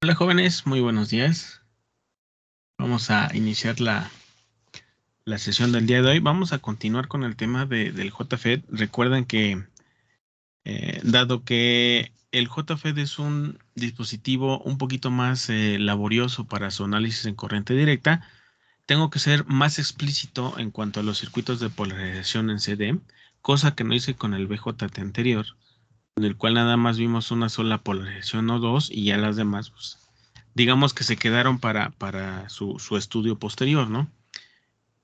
Hola jóvenes, muy buenos días. Vamos a iniciar la sesión del día de hoy. Vamos a continuar con el tema del JFET. Recuerden que dado que el JFET es un dispositivo un poquito más laborioso para su análisis en corriente directa, tengo que ser más explícito en cuanto a los circuitos de polarización en CD, cosa que no hice con el BJT anterior, en el cual nada más vimos una sola polarización o dos y ya las demás, pues, digamos que se quedaron para su estudio posterior, ¿no?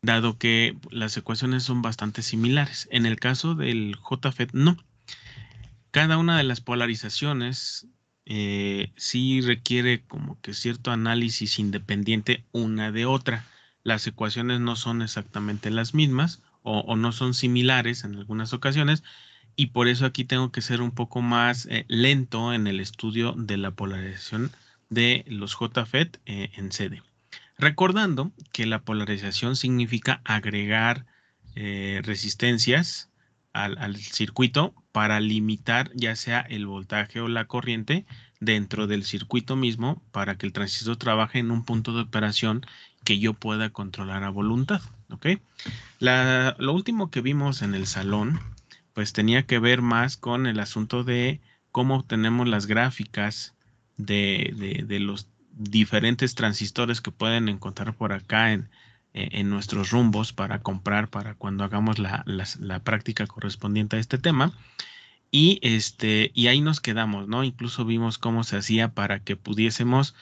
Dado que las ecuaciones son bastante similares. En el caso del JFET, no. Cada una de las polarizaciones sí requiere como que cierto análisis independiente una de otra. Las ecuaciones no son exactamente las mismas o no son similares en algunas ocasiones, y por eso aquí tengo que ser un poco más lento en el estudio de la polarización de los JFET en CD. Recordando que la polarización significa agregar resistencias al circuito para limitar ya sea el voltaje o la corriente dentro del circuito mismo para que el transistor trabaje en un punto de operación que yo pueda controlar a voluntad. ¿Ok? Lo último que vimos en el salón pues tenía que ver más con el asunto de cómo obtenemos las gráficas de los diferentes transistores que pueden encontrar por acá en nuestros rumbos para comprar para cuando hagamos la práctica correspondiente a este tema. Y ahí nos quedamos, ¿no? Incluso vimos cómo se hacía para que pudiésemos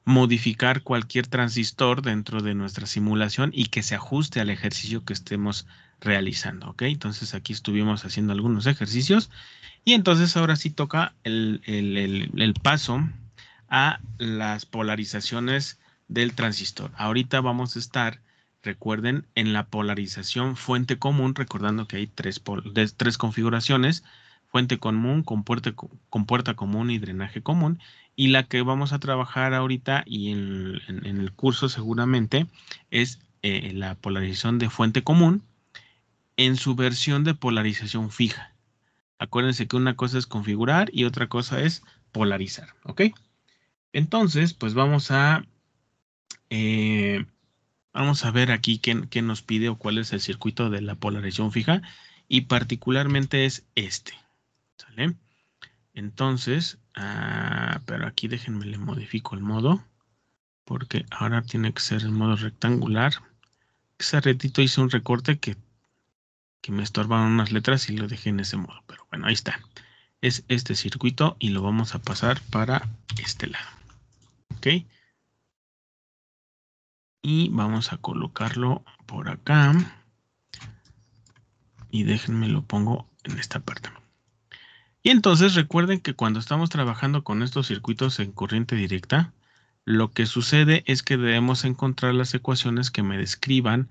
modificar cualquier transistor dentro de nuestra simulación y que se ajuste al ejercicio que estemos realizando, ¿ok? Entonces aquí estuvimos haciendo algunos ejercicios y entonces ahora sí toca el paso a las polarizaciones del transistor. Ahorita vamos a estar, recuerden, en la polarización fuente común, recordando que hay tres configuraciones: fuente común, con puerta común y drenaje común. Y la que vamos a trabajar ahorita y en el curso seguramente es la polarización de fuente común en su versión de polarización fija. Acuérdense que una cosa es configurar y otra cosa es polarizar, ¿ok? Entonces, pues eh, vamos a ver aquí qué nos pide o cuál es el circuito de la polarización fija, y particularmente es este, ¿sale? Entonces, pero aquí déjenme le modifico el modo, porque ahora tiene que ser el modo rectangular. Ese ratito hice un recorte que me estorbaron unas letras y lo dejé en ese modo, pero bueno, ahí está. Es este circuito y lo vamos a pasar para este lado, ¿ok? Y vamos a colocarlo por acá y déjenme lo pongo en esta parte. Y entonces recuerden que cuando estamos trabajando con estos circuitos en corriente directa, lo que sucede es que debemos encontrar las ecuaciones que me describan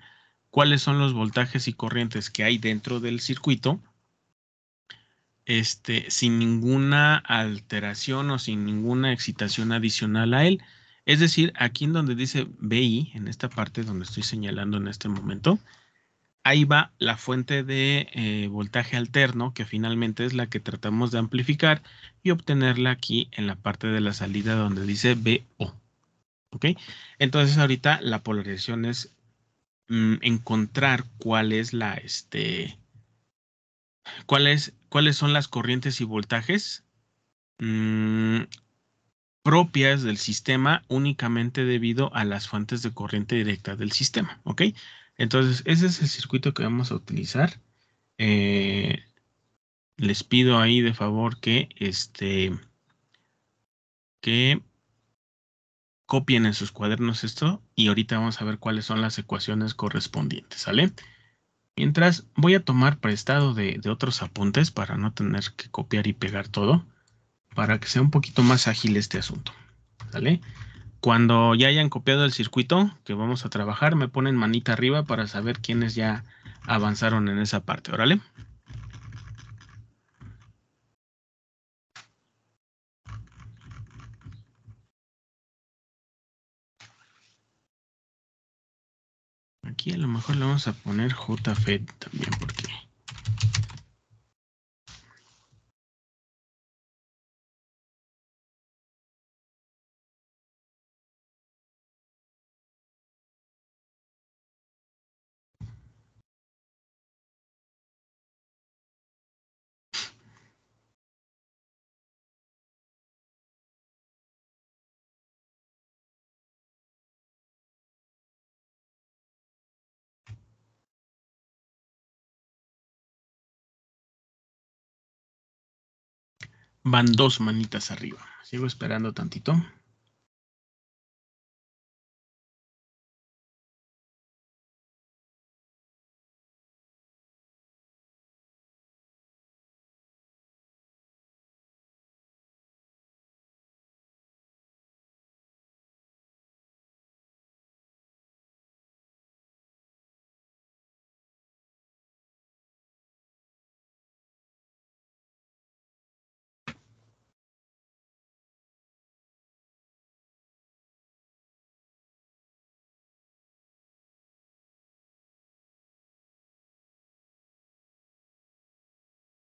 cuáles son los voltajes y corrientes que hay dentro del circuito, sin ninguna alteración o sin ninguna excitación adicional a él. Es decir, aquí en donde dice BI, en esta parte donde estoy señalando en este momento, ahí va la fuente de voltaje alterno, que finalmente es la que tratamos de amplificar y obtenerla aquí en la parte de la salida donde dice BO. ¿Ok? Entonces ahorita la polarización es encontrar cuál es cuáles son las corrientes y voltajes propias del sistema únicamente debido a las fuentes de corriente directa del sistema. ¿Ok? Entonces ese es el circuito que vamos a utilizar. Eh, Les pido ahí de favor que copien en sus cuadernos esto y ahorita vamos a ver cuáles son las ecuaciones correspondientes, ¿sale? Mientras voy a tomar prestado de otros apuntes para no tener que copiar y pegar todo, para que sea un poquito más ágil este asunto, ¿sale? Cuando ya hayan copiado el circuito que vamos a trabajar, me ponen manita arriba para saber quiénes ya avanzaron en esa parte, ¿órale? Aquí a lo mejor le vamos a poner JFET también porque Van 2 manitas arriba. Sigo esperando tantito.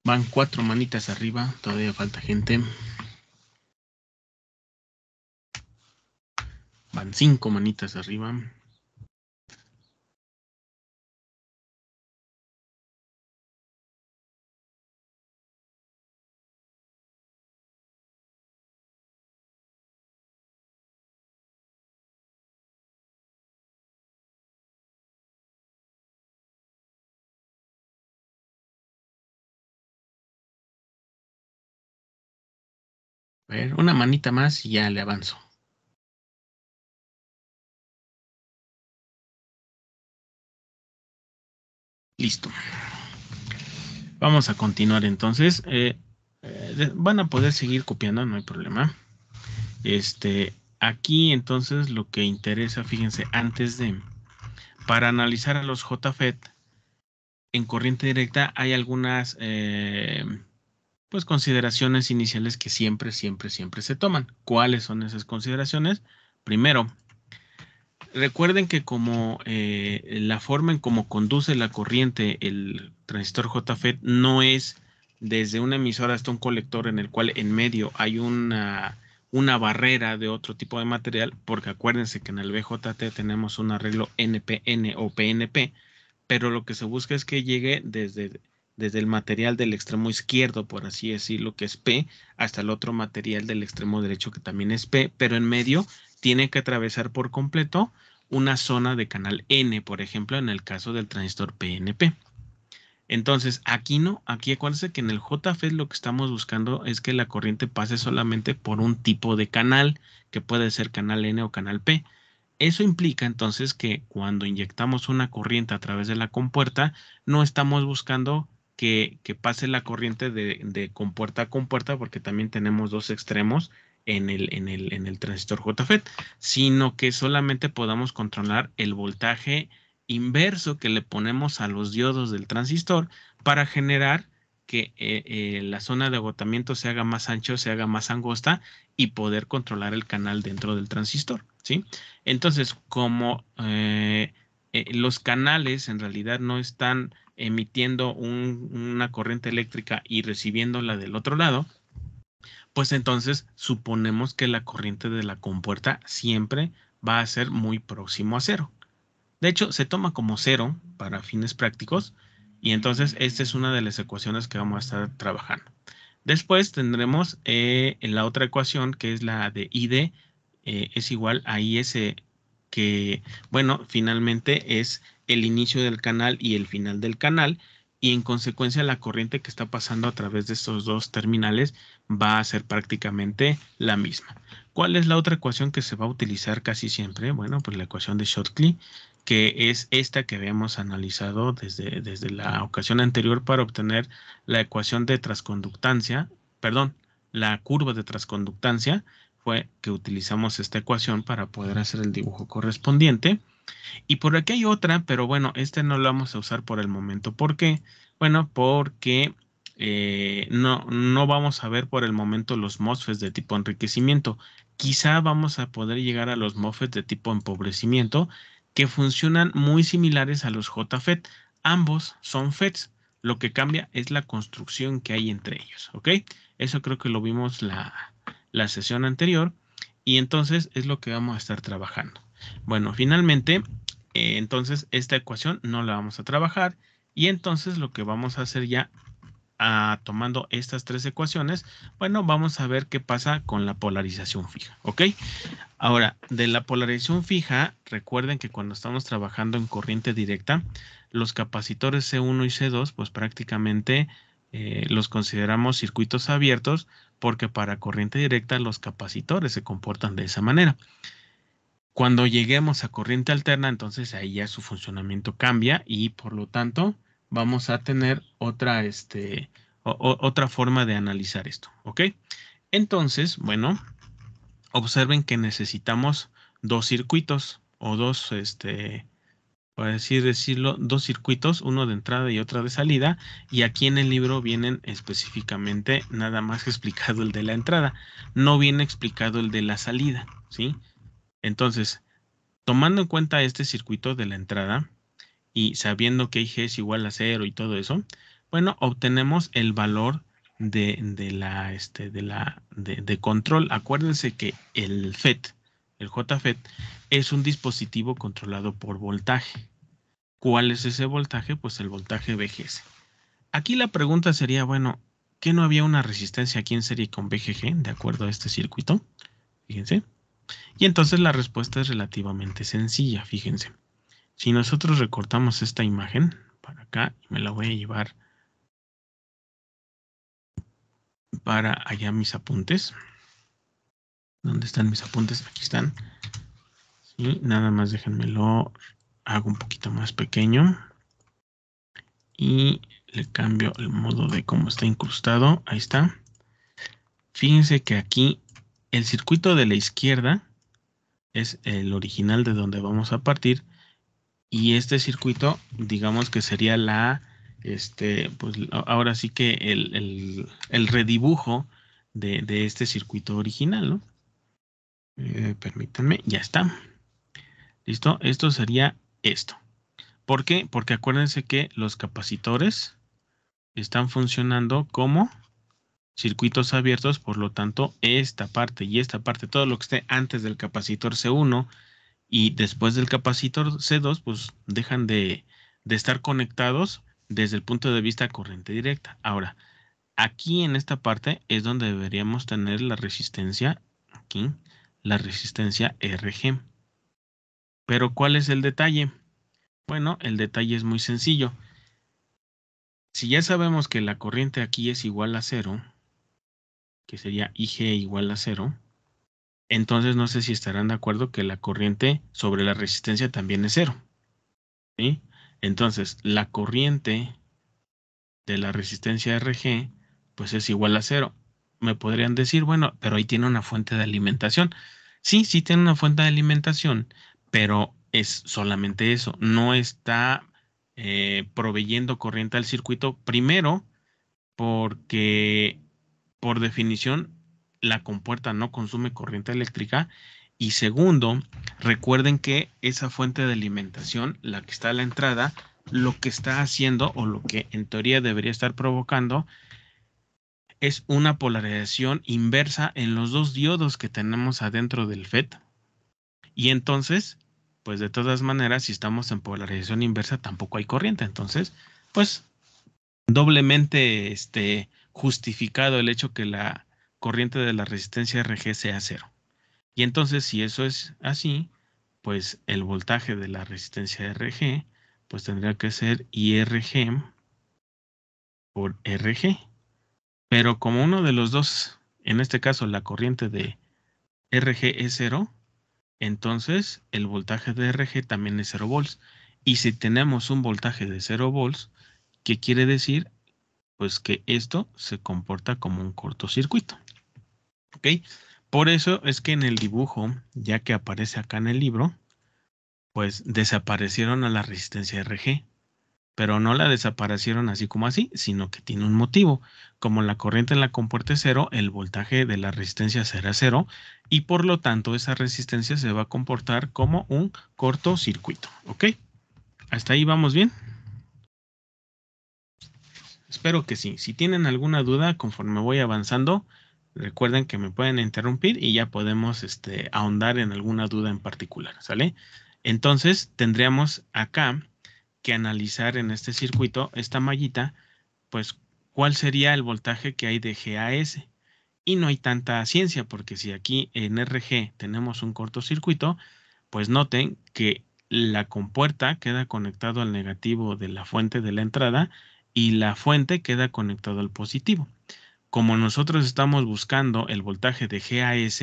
Van 4 manitas arriba. Todavía falta gente. Van 5 manitas arriba. A ver, una manita más y ya le avanzo. Listo. Vamos a continuar entonces. Van a poder seguir copiando, no hay problema. Aquí entonces lo que interesa, fíjense, para analizar a los JFET en corriente directa hay algunas pues consideraciones iniciales que siempre se toman. ¿Cuáles son esas consideraciones? Primero, recuerden que como la forma en cómo conduce la corriente el transistor JFET no es desde una emisora hasta un colector en el cual en medio hay una barrera de otro tipo de material, porque acuérdense que en el BJT tenemos un arreglo NPN o PNP, pero lo que se busca es que llegue desde el material del extremo izquierdo, por así decirlo, que es P, hasta el otro material del extremo derecho que también es P, pero en medio tiene que atravesar por completo una zona de canal N, por ejemplo, en el caso del transistor PNP. Entonces, aquí no, aquí acuérdense que en el JFET lo que estamos buscando es que la corriente pase solamente por un tipo de canal, que puede ser canal N o canal P. Eso implica entonces que cuando inyectamos una corriente a través de la compuerta, no estamos buscando que pase la corriente de compuerta a compuerta, porque también tenemos dos extremos en el transistor JFET, sino que solamente podamos controlar el voltaje inverso que le ponemos a los diodos del transistor para generar que la zona de agotamiento se haga más ancho, se haga más angosta y poder controlar el canal dentro del transistor, ¿sí? Entonces, como los canales en realidad no están emitiendo una corriente eléctrica y recibiéndola del otro lado, pues entonces suponemos que la corriente de la compuerta siempre va a ser muy próximo a cero. De hecho, se toma como cero para fines prácticos y entonces esta es una de las ecuaciones que vamos a estar trabajando. Después tendremos la otra ecuación que es la de ID es igual a IS, que bueno, finalmente es el inicio del canal y el final del canal, y en consecuencia la corriente que está pasando a través de estos dos terminales va a ser prácticamente la misma. ¿Cuál es la otra ecuación que se va a utilizar casi siempre? Bueno, pues la ecuación de Schottky, que es esta que habíamos analizado desde la ocasión anterior para obtener la ecuación de transconductancia, perdón, la curva de transconductancia. Fue que utilizamos esta ecuación para poder hacer el dibujo correspondiente. Y por aquí hay otra, pero bueno, este no lo vamos a usar por el momento. ¿Por qué? Bueno, porque no vamos a ver por el momento los MOSFETs de tipo enriquecimiento. Quizá vamos a poder llegar a los MOSFETs de tipo empobrecimiento, que funcionan muy similares a los JFET. Ambos son FETs. Lo que cambia es la construcción que hay entre ellos, ¿ok? Eso creo que lo vimos la sesión anterior, y entonces es lo que vamos a estar trabajando. Bueno, finalmente, entonces esta ecuación no la vamos a trabajar, y entonces lo que vamos a hacer ya tomando estas tres ecuaciones, bueno, vamos a ver qué pasa con la polarización fija, ¿ok? Ahora, de la polarización fija, recuerden que cuando estamos trabajando en corriente directa, los capacitores C1 y C2, pues prácticamente los consideramos circuitos abiertos porque para corriente directa los capacitores se comportan de esa manera. Cuando lleguemos a corriente alterna, entonces ahí ya su funcionamiento cambia y por lo tanto vamos a tener otra, otra forma de analizar esto, ¿ok? Entonces, bueno, observen que necesitamos dos circuitos o dos, por así decirlo, dos circuitos, uno de entrada y otro de salida, y aquí en el libro vienen específicamente nada más explicado el de la entrada, no viene explicado el de la salida, ¿sí? Entonces, tomando en cuenta este circuito de la entrada y sabiendo que IG es igual a 0 y todo eso, bueno, obtenemos el valor de control. Acuérdense que el FET, el JFET, es un dispositivo controlado por voltaje. ¿Cuál es ese voltaje? Pues el voltaje VGS. Aquí la pregunta sería, bueno, ¿qué no había una resistencia aquí en serie con VGG de acuerdo a este circuito? Fíjense. Y entonces la respuesta es relativamente sencilla, fíjense. Si nosotros recortamos esta imagen para acá, y me la voy a llevar para allá mis apuntes. ¿Dónde están mis apuntes? Aquí están. Sí, nada más déjenmelo, hago un poquito más pequeño. Y le cambio el modo de cómo está incrustado. Ahí está. Fíjense que aquí el circuito de la izquierda es el original de donde vamos a partir. Y este circuito, digamos que sería pues ahora sí que el redibujo de este circuito original, ¿no? Permítanme, ya está. ¿Listo? Esto sería esto. ¿Por qué? Porque acuérdense que los capacitores están funcionando como circuitos abiertos, por lo tanto, esta parte y esta parte, todo lo que esté antes del capacitor C1 y después del capacitor C2, pues dejan de estar conectados desde el punto de vista corriente directa. Ahora, aquí en esta parte es donde deberíamos tener la resistencia, aquí, la resistencia RG. Pero ¿cuál es el detalle? Bueno, el detalle es muy sencillo. Si ya sabemos que la corriente aquí es igual a 0, que sería IG igual a 0, entonces no sé si estarán de acuerdo que la corriente sobre la resistencia también es 0. ¿Sí? Entonces, la corriente de la resistencia RG, pues es igual a 0. Me podrían decir, bueno, pero ahí tiene una fuente de alimentación. Sí, sí tiene una fuente de alimentación, pero es solamente eso. No está proveyendo corriente al circuito. Primero, porque por definición la compuerta no consume corriente eléctrica. Y segundo, recuerden que esa fuente de alimentación, la que está a la entrada, lo que está haciendo o lo que en teoría debería estar provocando es una polarización inversa en los dos diodos que tenemos adentro del FET. Y entonces, pues de todas maneras, si estamos en polarización inversa, tampoco hay corriente. Entonces, pues doblemente justificado el hecho que la corriente de la resistencia RG sea 0. Y entonces, si eso es así, pues el voltaje de la resistencia RG, pues tendría que ser IRG por RG. Pero como uno de los dos, en este caso la corriente de RG es 0, entonces el voltaje de RG también es 0 volts. Y si tenemos un voltaje de 0 volts, ¿qué quiere decir? Pues que esto se comporta como un cortocircuito. ¿Ok? Por eso es que en el dibujo, ya que aparece acá en el libro, pues desaparecieron a la resistencia RG. Pero no la desaparecieron así como así, sino que tiene un motivo. Como la corriente en la compuerta es 0, el voltaje de la resistencia será 0 y por lo tanto esa resistencia se va a comportar como un cortocircuito. ¿Ok? ¿Hasta ahí vamos bien? Espero que sí. Si tienen alguna duda conforme voy avanzando, recuerden que me pueden interrumpir y ya podemos ahondar en alguna duda en particular, ¿sale? Entonces tendríamos acá que analizar en este circuito, esta mallita, pues cuál sería el voltaje que hay de GAS. Y no hay tanta ciencia, porque si aquí en RG tenemos un cortocircuito, pues noten que la compuerta queda conectado al negativo de la fuente de la entrada y la fuente queda conectado al positivo. Como nosotros estamos buscando el voltaje de GAS,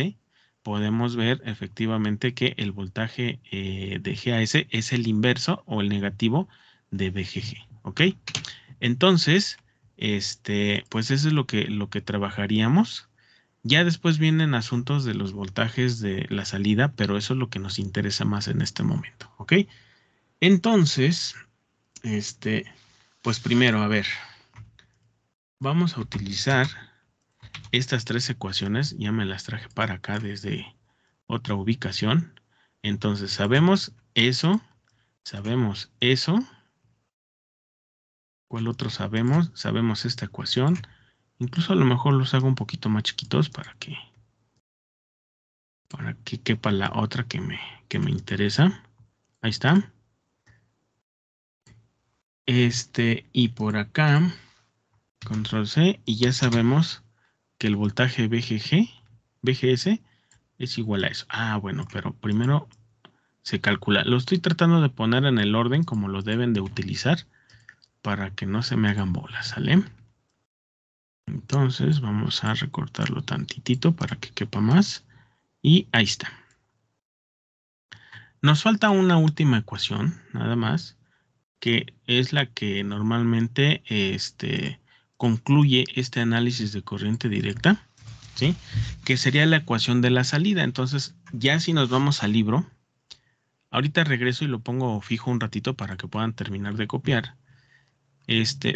podemos ver efectivamente que el voltaje de GAS es el inverso o el negativo de VGG. ¿Ok? Entonces, pues eso es lo que trabajaríamos. Ya después vienen asuntos de los voltajes de la salida, pero eso es lo que nos interesa más en este momento. ¿Ok? Entonces, pues primero, a ver, vamos a utilizar estas tres ecuaciones. Ya me las traje para acá desde otra ubicación. Entonces, sabemos eso, sabemos eso. ¿Cuál otro sabemos? Sabemos esta ecuación. Incluso a lo mejor los hago un poquito más chiquitos para que quepa la otra que me interesa. Ahí está. Y por acá, control C, y ya sabemos que el voltaje VGS es igual a eso. Ah, bueno, pero primero se calcula. Lo estoy tratando de poner en el orden como lo deben de utilizar para que no se me hagan bolas, ¿sale? Entonces vamos a recortarlo tantitito para que quepa más. Y ahí está. Nos falta una última ecuación, nada más, que es la que normalmente concluye este análisis de corriente directa, ¿sí? Que sería la ecuación de la salida. Entonces, ya si nos vamos al libro, ahorita regreso y lo pongo fijo un ratito para que puedan terminar de copiar.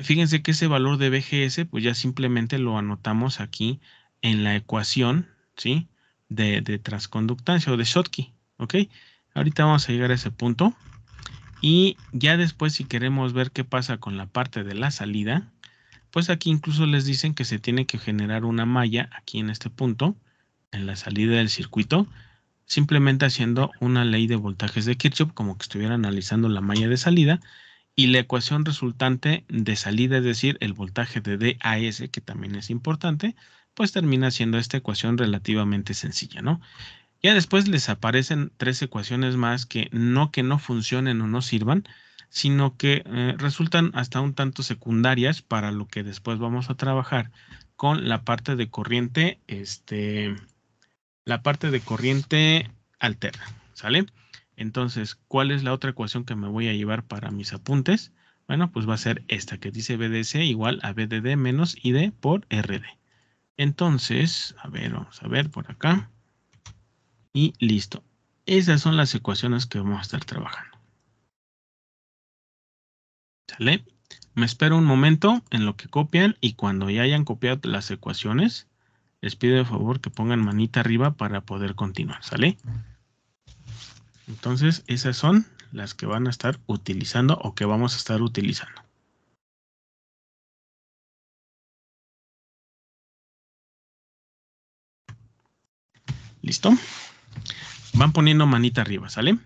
Fíjense que ese valor de BGS, pues ya simplemente lo anotamos aquí en la ecuación, ¿sí? De transconductancia o de Schottky, ¿ok? Ahorita vamos a llegar a ese punto. Y ya después, si queremos ver qué pasa con la parte de la salida, pues aquí incluso les dicen que se tiene que generar una malla aquí en este punto, en la salida del circuito, simplemente haciendo una ley de voltajes de Kirchhoff, como que estuviera analizando la malla de salida, y la ecuación resultante de salida, es decir, el voltaje de DAS, que también es importante, pues termina siendo esta ecuación relativamente sencilla, ¿no? Ya después les aparecen tres ecuaciones más que no funcionen o no sirvan, sino que resultan hasta un tanto secundarias para lo que después vamos a trabajar con la parte de corriente, la parte de corriente alterna, ¿sale? Entonces, ¿cuál es la otra ecuación que me voy a llevar para mis apuntes? Bueno, pues va a ser esta que dice BDC igual a BDD menos ID por RD. Entonces, a ver, vamos a ver por acá. Y listo. Esas son las ecuaciones que vamos a estar trabajando. ¿Sale? Me espero un momento en lo que copian y cuando ya hayan copiado las ecuaciones, les pido de favor que pongan manita arriba para poder continuar. ¿Sale? Entonces, esas son las que van a estar utilizando o que vamos a estar utilizando. ¿Listo? Van poniendo manita arriba, ¿sale?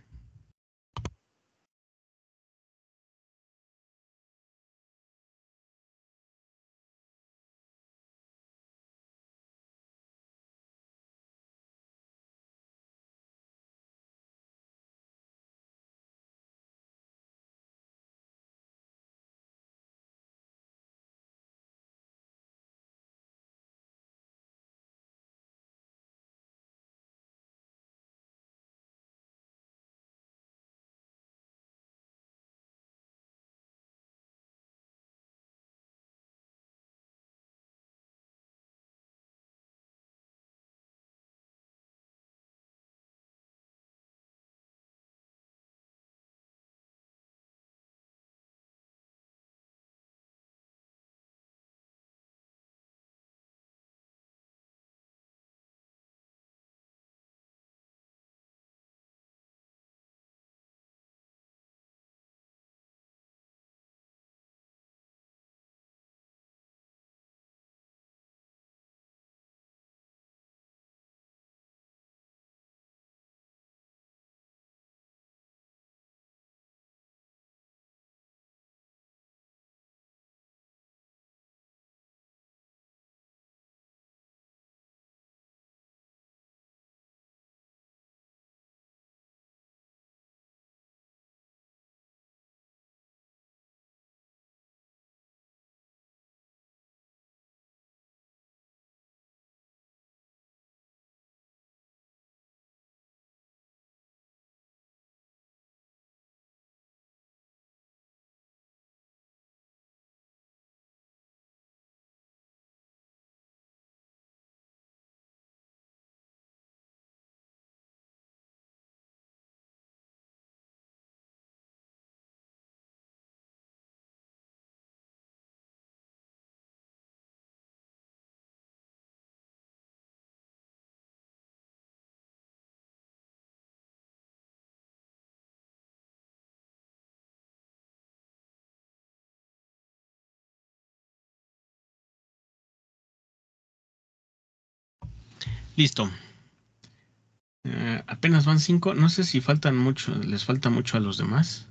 Listo. Apenas van 5. No sé si faltan mucho, les falta mucho a los demás.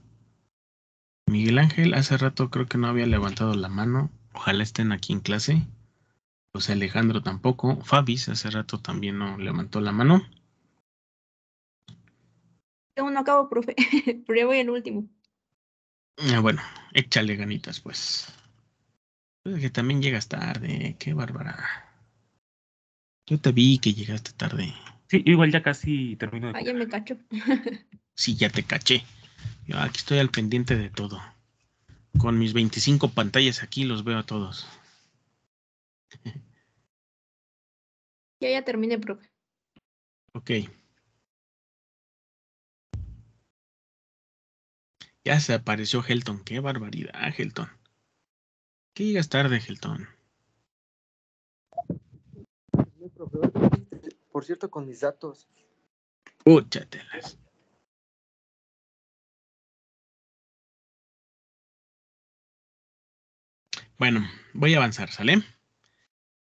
Miguel Ángel, hace rato creo que no había levantado la mano. Ojalá estén aquí en clase. José Alejandro tampoco. Fabis hace rato también no levantó la mano. Aún no acabo, profe, pero ya voy al último. Bueno, échale ganitas, pues. Es que también llegas tarde, qué bárbara. Yo te vi que llegaste tarde. Sí, igual ya casi termino de Ah, ya comer. me cacho. Sí, ya te caché. Yo aquí estoy al pendiente de todo. Con mis 25 pantallas aquí los veo a todos. Ya terminé, profe. Ok. Ya se apareció Helton. Qué barbaridad, Helton. ¿Qué llegas tarde, Helton? Por cierto, con mis datos. Úchatelas. Bueno, voy a avanzar, ¿sale?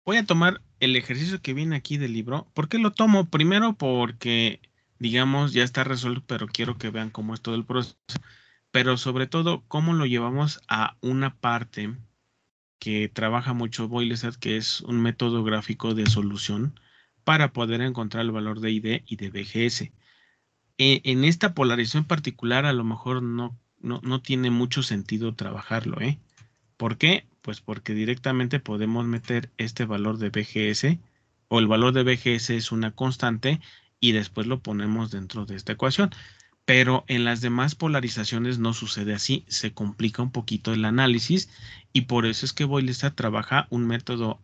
Voy a tomar el ejercicio que viene aquí del libro. ¿Por qué lo tomo? Primero porque, digamos, ya está resuelto, pero quiero que vean cómo es todo el proceso. Pero sobre todo, cómo lo llevamos a una parte que trabaja mucho Boylesat, que es un método gráfico de solución para poder encontrar el valor de ID y de BGS. En esta polarización particular, a lo mejor no tiene mucho sentido trabajarlo, ¿eh? ¿Por qué? Pues porque directamente podemos meter este valor de BGS o el valor de BGS es una constante y después lo ponemos dentro de esta ecuación. Pero en las demás polarizaciones no sucede así, se complica un poquito el análisis y por eso es que Boylestat trabaja un método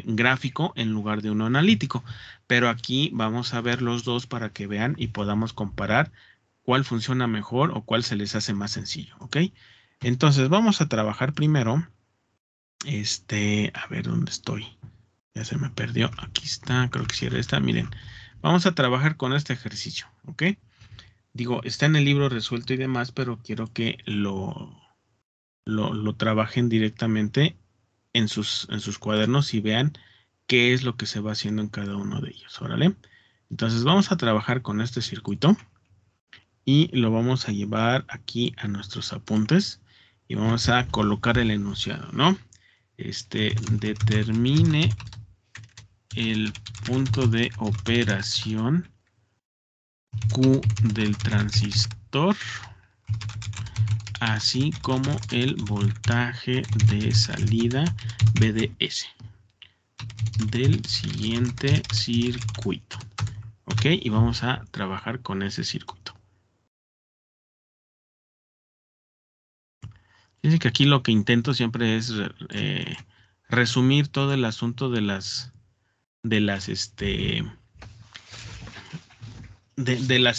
gráfico en lugar de uno analítico. Pero aquí vamos a ver los dos para que vean y podamos comparar cuál funciona mejor o cuál se les hace más sencillo, ¿ok? Entonces vamos a trabajar primero, a ver dónde estoy. Ya se me perdió. Aquí está, creo que sí era esta. Miren, vamos a trabajar con este ejercicio, ¿ok? Digo, está en el libro resuelto y demás, pero quiero que lo trabajen directamente en sus cuadernos y vean qué es lo que se va haciendo en cada uno de ellos. Órale. Entonces vamos a trabajar con este circuito y lo vamos a llevar aquí a nuestros apuntes y vamos a colocar el enunciado, ¿no? Determine el punto de operación Q del transistor, así como el voltaje de salida VDS del siguiente circuito. Ok, y vamos a trabajar con ese circuito. Dice que aquí lo que intento siempre es resumir todo el asunto de las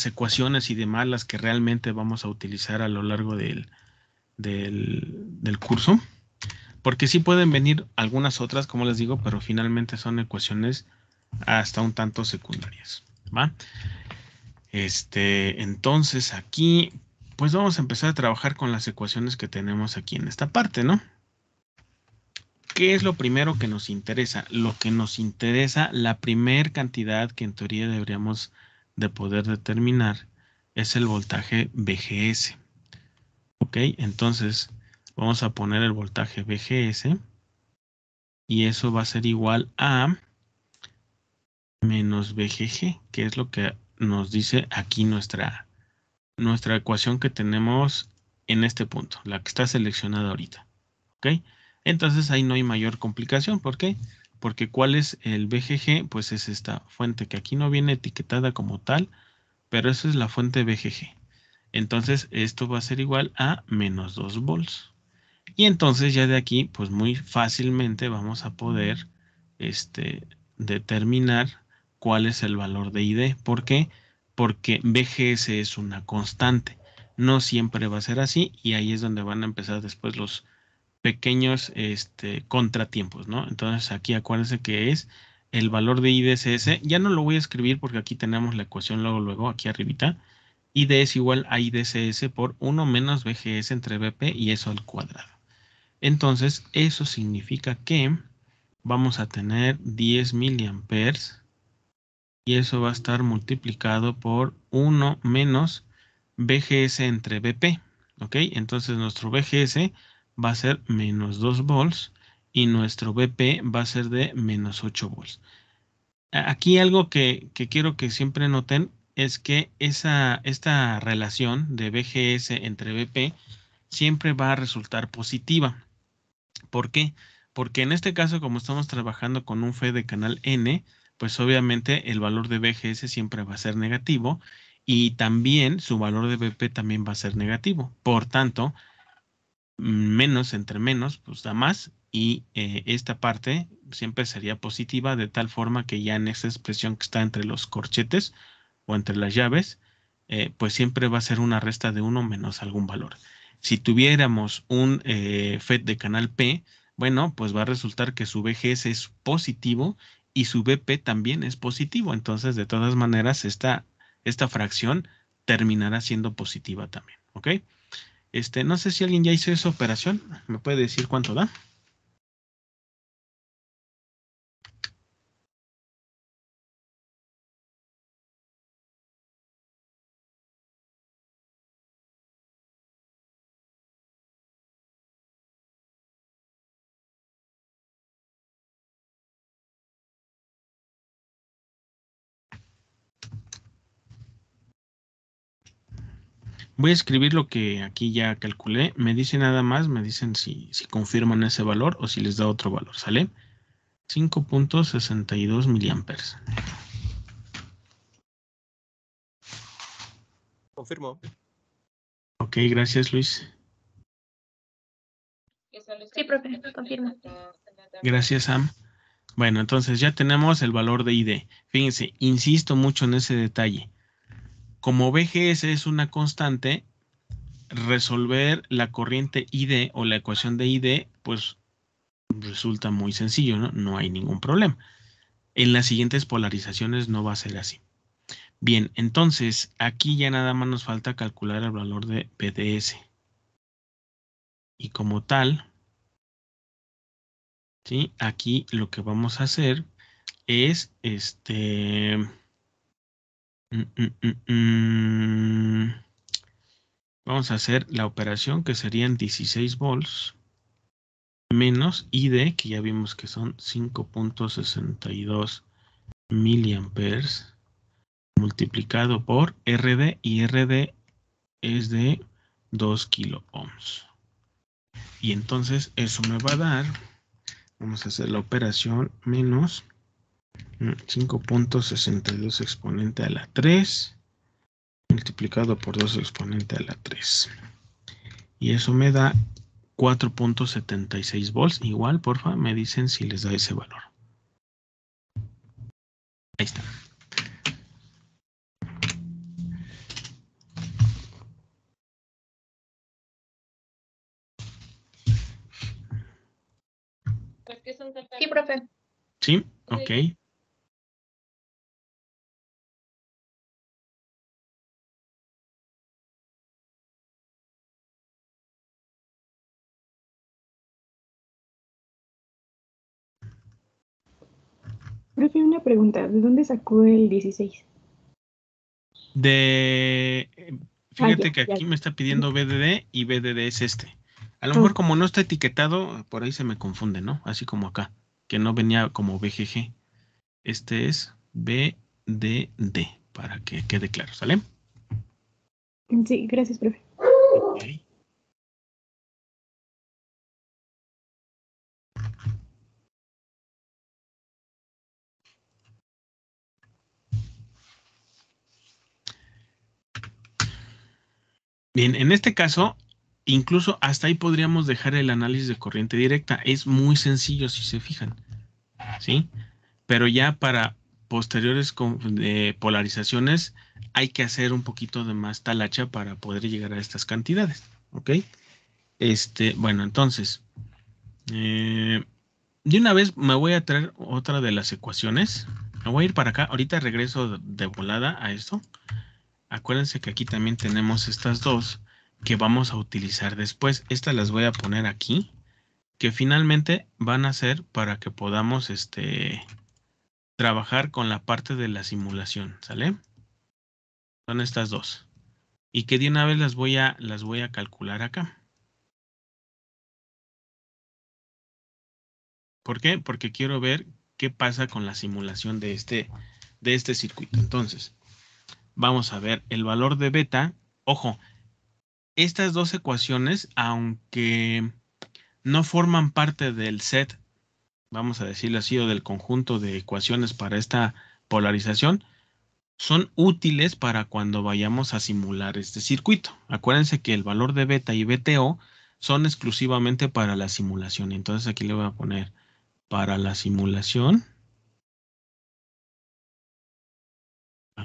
ecuaciones y demás, las que realmente vamos a utilizar a lo largo del curso. Porque sí pueden venir algunas otras, como les digo, pero finalmente son ecuaciones hasta un tanto secundarias, ¿va? Entonces aquí, pues vamos a empezar a trabajar con las ecuaciones que tenemos aquí en esta parte, ¿no? ¿Qué es lo primero que nos interesa? Lo que nos interesa, la primer cantidad que en teoría deberíamos de poder determinar es el voltaje VGS. Ok, entonces vamos a poner el voltaje VGS y eso va a ser igual a menos VGG, que es lo que nos dice aquí nuestra ecuación que tenemos en este punto, la que está seleccionada ahorita. ¿Ok? Entonces ahí no hay mayor complicación. ¿Por qué? Porque ¿cuál es el VGG? Pues es esta fuente que aquí no viene etiquetada como tal, pero esa es la fuente VGG. Entonces esto va a ser igual a menos 2 volts. Y entonces ya de aquí, pues muy fácilmente vamos a poder determinar cuál es el valor de ID. ¿Por qué? Porque VGS es una constante. No siempre va a ser así y ahí es donde van a empezar después los pequeños contratiempos, ¿no? Entonces aquí acuérdense que es el valor de IDSS. Ya no lo voy a escribir porque aquí tenemos la ecuación luego, aquí arribita. ID es igual a IDSS por 1 menos VGS entre BP y eso al cuadrado. Entonces, eso significa que vamos a tener 10 miliamperes y eso va a estar multiplicado por 1 menos BGS entre BP. ¿Ok? Entonces nuestro BGS va a ser menos 2 volts y nuestro BP va a ser de menos 8 volts. Aquí algo que quiero que siempre noten es que esta relación de BGS entre BP siempre va a resultar positiva. ¿Por qué? Porque en este caso, como estamos trabajando con un FET de canal N, pues obviamente el valor de BGS siempre va a ser negativo y también su valor de BP también va a ser negativo. Por tanto, menos entre menos, pues da más y esta parte siempre sería positiva de tal forma que ya en esa expresión que está entre los corchetes o entre las llaves, pues siempre va a ser una resta de 1 menos algún valor. Si tuviéramos un FET de canal P, bueno, pues va a resultar que su BGS es positivo y su BP también es positivo. Entonces, de todas maneras, esta fracción terminará siendo positiva también. ¿Ok? No sé si alguien ya hizo esa operación. ¿Me puede decir cuánto da? Voy a escribir lo que aquí ya calculé. Me dice nada más, me dicen si confirman ese valor o si les da otro valor, ¿sale? 5.62 miliamperes. Confirmo. Ok, gracias Luis. Sí, profe, confirmo. Gracias Sam. Bueno, entonces ya tenemos el valor de ID. Fíjense, insisto mucho en ese detalle. Como BGS es una constante, resolver la corriente ID o la ecuación de ID, pues resulta muy sencillo, ¿no? No hay ningún problema. En las siguientes polarizaciones no va a ser así. Bien, entonces aquí ya nada más nos falta calcular el valor de PDS. Y como tal, ¿sí? Aquí lo que vamos a hacer es vamos a hacer la operación que serían 16 volts menos ID, que ya vimos que son 5.62 miliamperes, multiplicado por RD, y RD es de 2 kilo ohms. Y entonces eso me va a dar, vamos a hacer la operación, menos 5.62 exponente a la 3 multiplicado por 2 exponente a la 3. Y eso me da 4.76 volts. Igual, porfa, me dicen si les da ese valor. Ahí está. Sí, profe. ¿Sí? Ok. Profe, una pregunta, ¿de dónde sacó el 16? Fíjate que Ya. aquí me está pidiendo BDD y BDD es este. A lo Ah, mejor como no está etiquetado, por ahí se me confunde, ¿no? Así como acá, que no venía como BGG. Este es BDD, para que quede claro, ¿sale? sí, gracias, profe. Ok. Bien, en este caso, incluso hasta ahí podríamos dejar el análisis de corriente directa. Es muy sencillo si se fijan, ¿sí? Pero ya para posteriores polarizaciones hay que hacer un poquito de más talacha para poder llegar a estas cantidades, ¿ok? Bueno, entonces, de una vez me voy a traer otra de las ecuaciones. Me voy a ir para acá. Ahorita regreso de volada a esto. Acuérdense que aquí también tenemos estas dos que vamos a utilizar después. Estas las voy a poner aquí, que finalmente van a ser para que podamos trabajar con la parte de la simulación, ¿sale? Son estas dos. Y que de una vez las voy a calcular acá. ¿Por qué? Porque quiero ver qué pasa con la simulación de este circuito. Entonces, vamos a ver el valor de beta. Ojo, estas dos ecuaciones, aunque no forman parte del set, vamos a decirlo así, o del conjunto de ecuaciones para esta polarización, son útiles para cuando vayamos a simular este circuito. Acuérdense que el valor de beta y BTO son exclusivamente para la simulación. Entonces aquí le voy a poner para la simulación.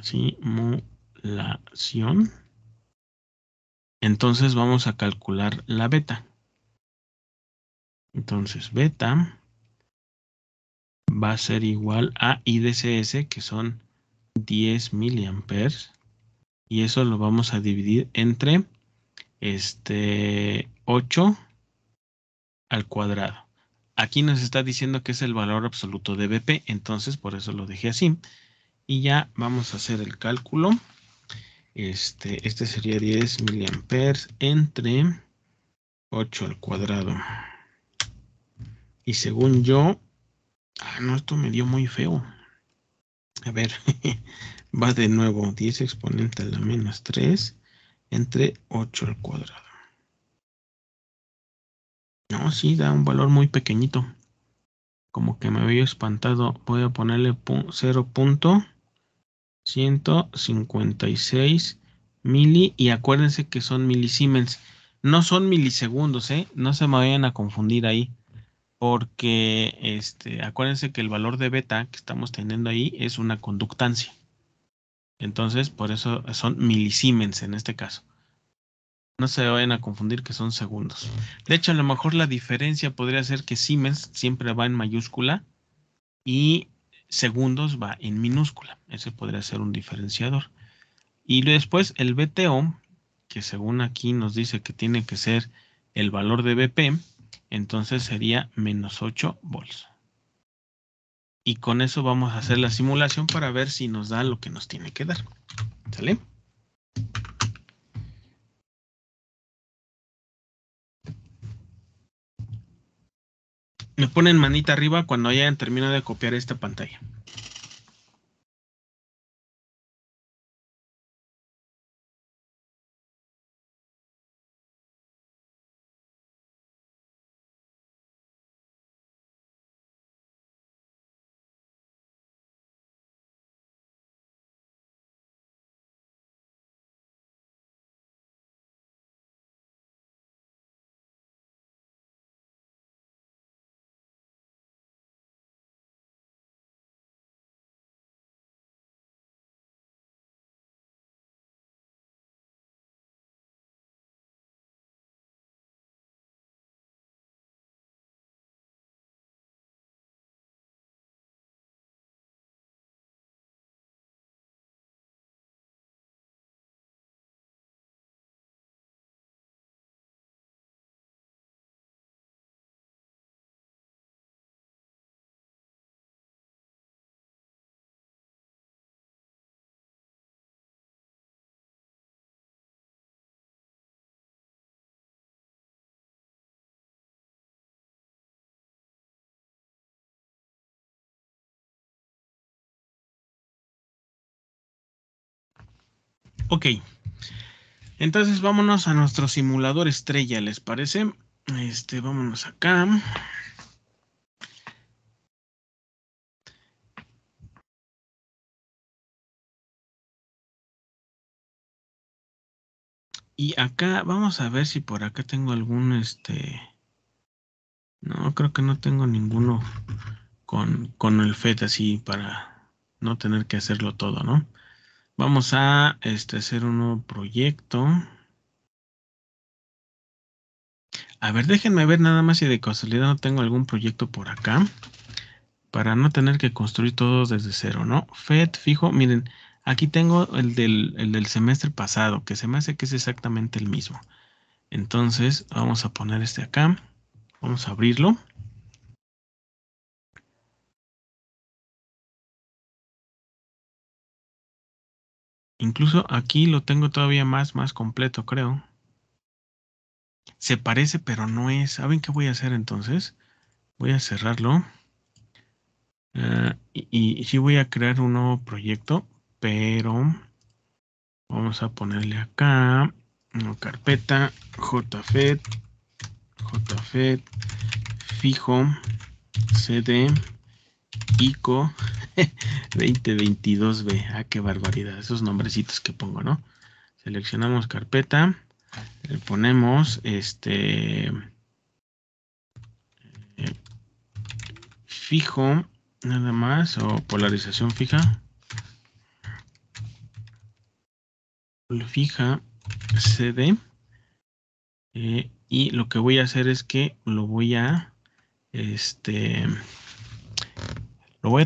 Simulación. Entonces vamos a calcular la beta. Entonces beta va a ser igual a IDCS, que son 10 miliamperes. Y eso lo vamos a dividir entre 8 al cuadrado. Aquí nos está diciendo que es el valor absoluto de BP, entonces por eso lo dejé así. Y ya vamos a hacer el cálculo. Este sería 10 miliamperes entre 8 al cuadrado. Y según yo, no, esto me dio muy feo. A ver, va de nuevo, 10 exponente a la menos 3 entre 8 al cuadrado. No, sí, da un valor muy pequeñito. Como que me había espantado. Voy a ponerle 0.156 mili. Y acuérdense que son milisiemens. No son milisegundos, ¿eh? No se me vayan a confundir ahí. Porque acuérdense que el valor de beta que estamos teniendo ahí es una conductancia. Entonces, por eso son milisiemens en este caso. No se vayan a confundir que son segundos. De hecho, a lo mejor la diferencia podría ser que Siemens siempre va en mayúscula y segundos va en minúscula. Ese podría ser un diferenciador. Y después el BTO, que según aquí nos dice que tiene que ser el valor de BP, entonces sería menos 8 volts. Y con eso vamos a hacer la simulación para ver si nos da lo que nos tiene que dar. ¿Sale? Me ponen manita arriba cuando hayan terminado de copiar esta pantalla. Ok. Entonces vámonos a nuestro simulador estrella, ¿les parece? Vámonos acá. Y acá, vamos a ver si por acá tengo algún, no, creo que no tengo ninguno con el FET así para no tener que hacerlo todo, ¿no? Vamos a hacer un nuevo proyecto. A ver, déjenme ver nada más si de casualidad no tengo algún proyecto por acá. Para no tener que construir todo desde cero, ¿no? FET fijo, miren, aquí tengo el del semestre pasado, que se me hace que es exactamente el mismo. Entonces, vamos a poner este acá. Vamos a abrirlo. Incluso aquí lo tengo todavía más completo, creo. Se parece, pero no es. ¿Saben qué voy a hacer entonces? Voy a cerrarlo. Y sí voy a crear un nuevo proyecto, pero vamos a ponerle acá una carpeta JFET fijo CD ICO 2022B. Ah, qué barbaridad, esos nombrecitos que pongo, ¿no? Seleccionamos carpeta, le ponemos fijo nada más o polarización fija. Fija CD. Y lo que voy a hacer es que lo voy a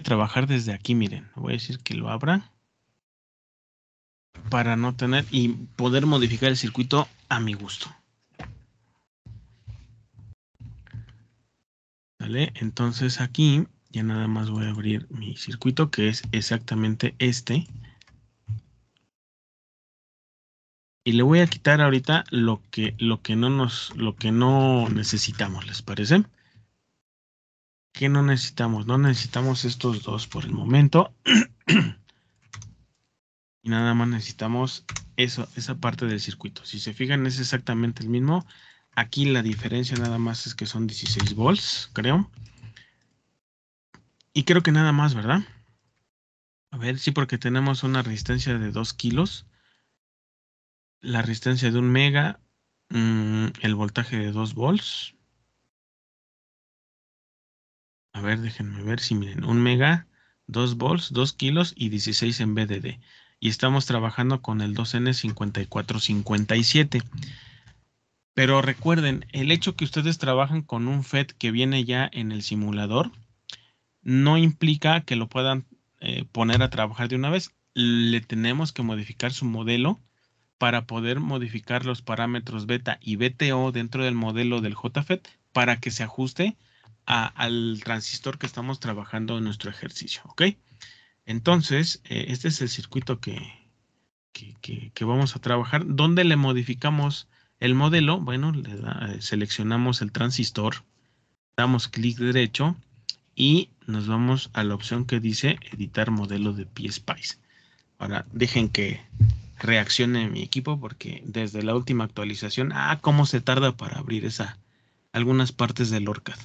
trabajar desde aquí, miren. Voy a decir que lo abra para no tener y poder modificar el circuito a mi gusto. ¿Vale? Entonces aquí ya nada más voy a abrir mi circuito, que es exactamente este. Y le voy a quitar ahorita lo que no necesitamos, ¿les parece? ¿Qué no necesitamos? No necesitamos estos dos por el momento. Y nada más necesitamos esa parte del circuito. Si se fijan, es exactamente el mismo. Aquí la diferencia nada más es que son 16 volts, creo. Y creo que nada más, ¿verdad? A ver, sí, porque tenemos una resistencia de 2 kilos. La resistencia de 1 mega. El voltaje de 2 volts. A ver, déjenme ver si miren. 1 mega, 2 volts, 2 kilos y 16 en VDD. Y estamos trabajando con el 2N5457. Pero recuerden, el hecho que ustedes trabajan con un FET que viene ya en el simulador no implica que lo puedan poner a trabajar de una vez. Le tenemos que modificar su modelo para poder modificar los parámetros beta y BTO dentro del modelo del JFET para que se ajuste al transistor que estamos trabajando en nuestro ejercicio. ¿Ok? Entonces, este es el circuito que vamos a trabajar. ¿Dónde le modificamos el modelo? Bueno, seleccionamos el transistor, damos clic derecho y nos vamos a la opción que dice editar modelo de PSpice. Ahora dejen que reaccione mi equipo porque desde la última actualización, cómo se tarda para abrir algunas partes del ORCAD.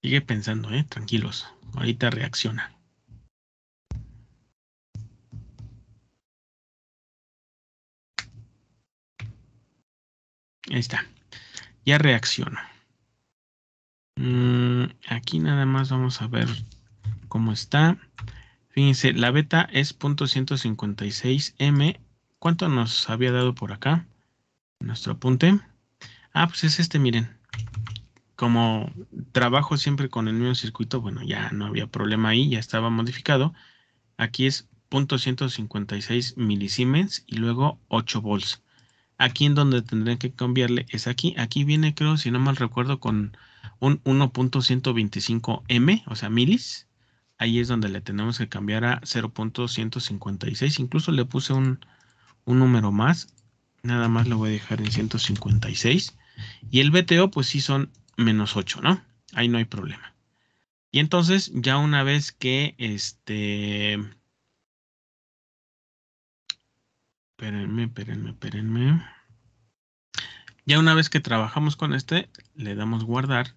Sigue pensando, tranquilos. Ahorita reacciona. Ahí está. Ya reacciona. Aquí nada más vamos a ver cómo está. Fíjense, la beta es .156M. ¿Cuánto nos había dado por acá? Nuestro apunte. Pues es este, miren. Como trabajo siempre con el mismo circuito, bueno, ya no había problema ahí, ya estaba modificado. Aquí es .156 milisiemens y luego 8 volts. Aquí en donde tendré que cambiarle es aquí. Aquí viene, creo, si no mal recuerdo, con un 1.125M, o sea, milis. Ahí es donde le tenemos que cambiar a 0.156. Incluso le puse un número más. Nada más lo voy a dejar en 156. Y el BTO, pues sí son -8, ¿no? Ahí no hay problema. Y entonces, ya una vez que espérenme. Ya una vez que trabajamos con le damos guardar.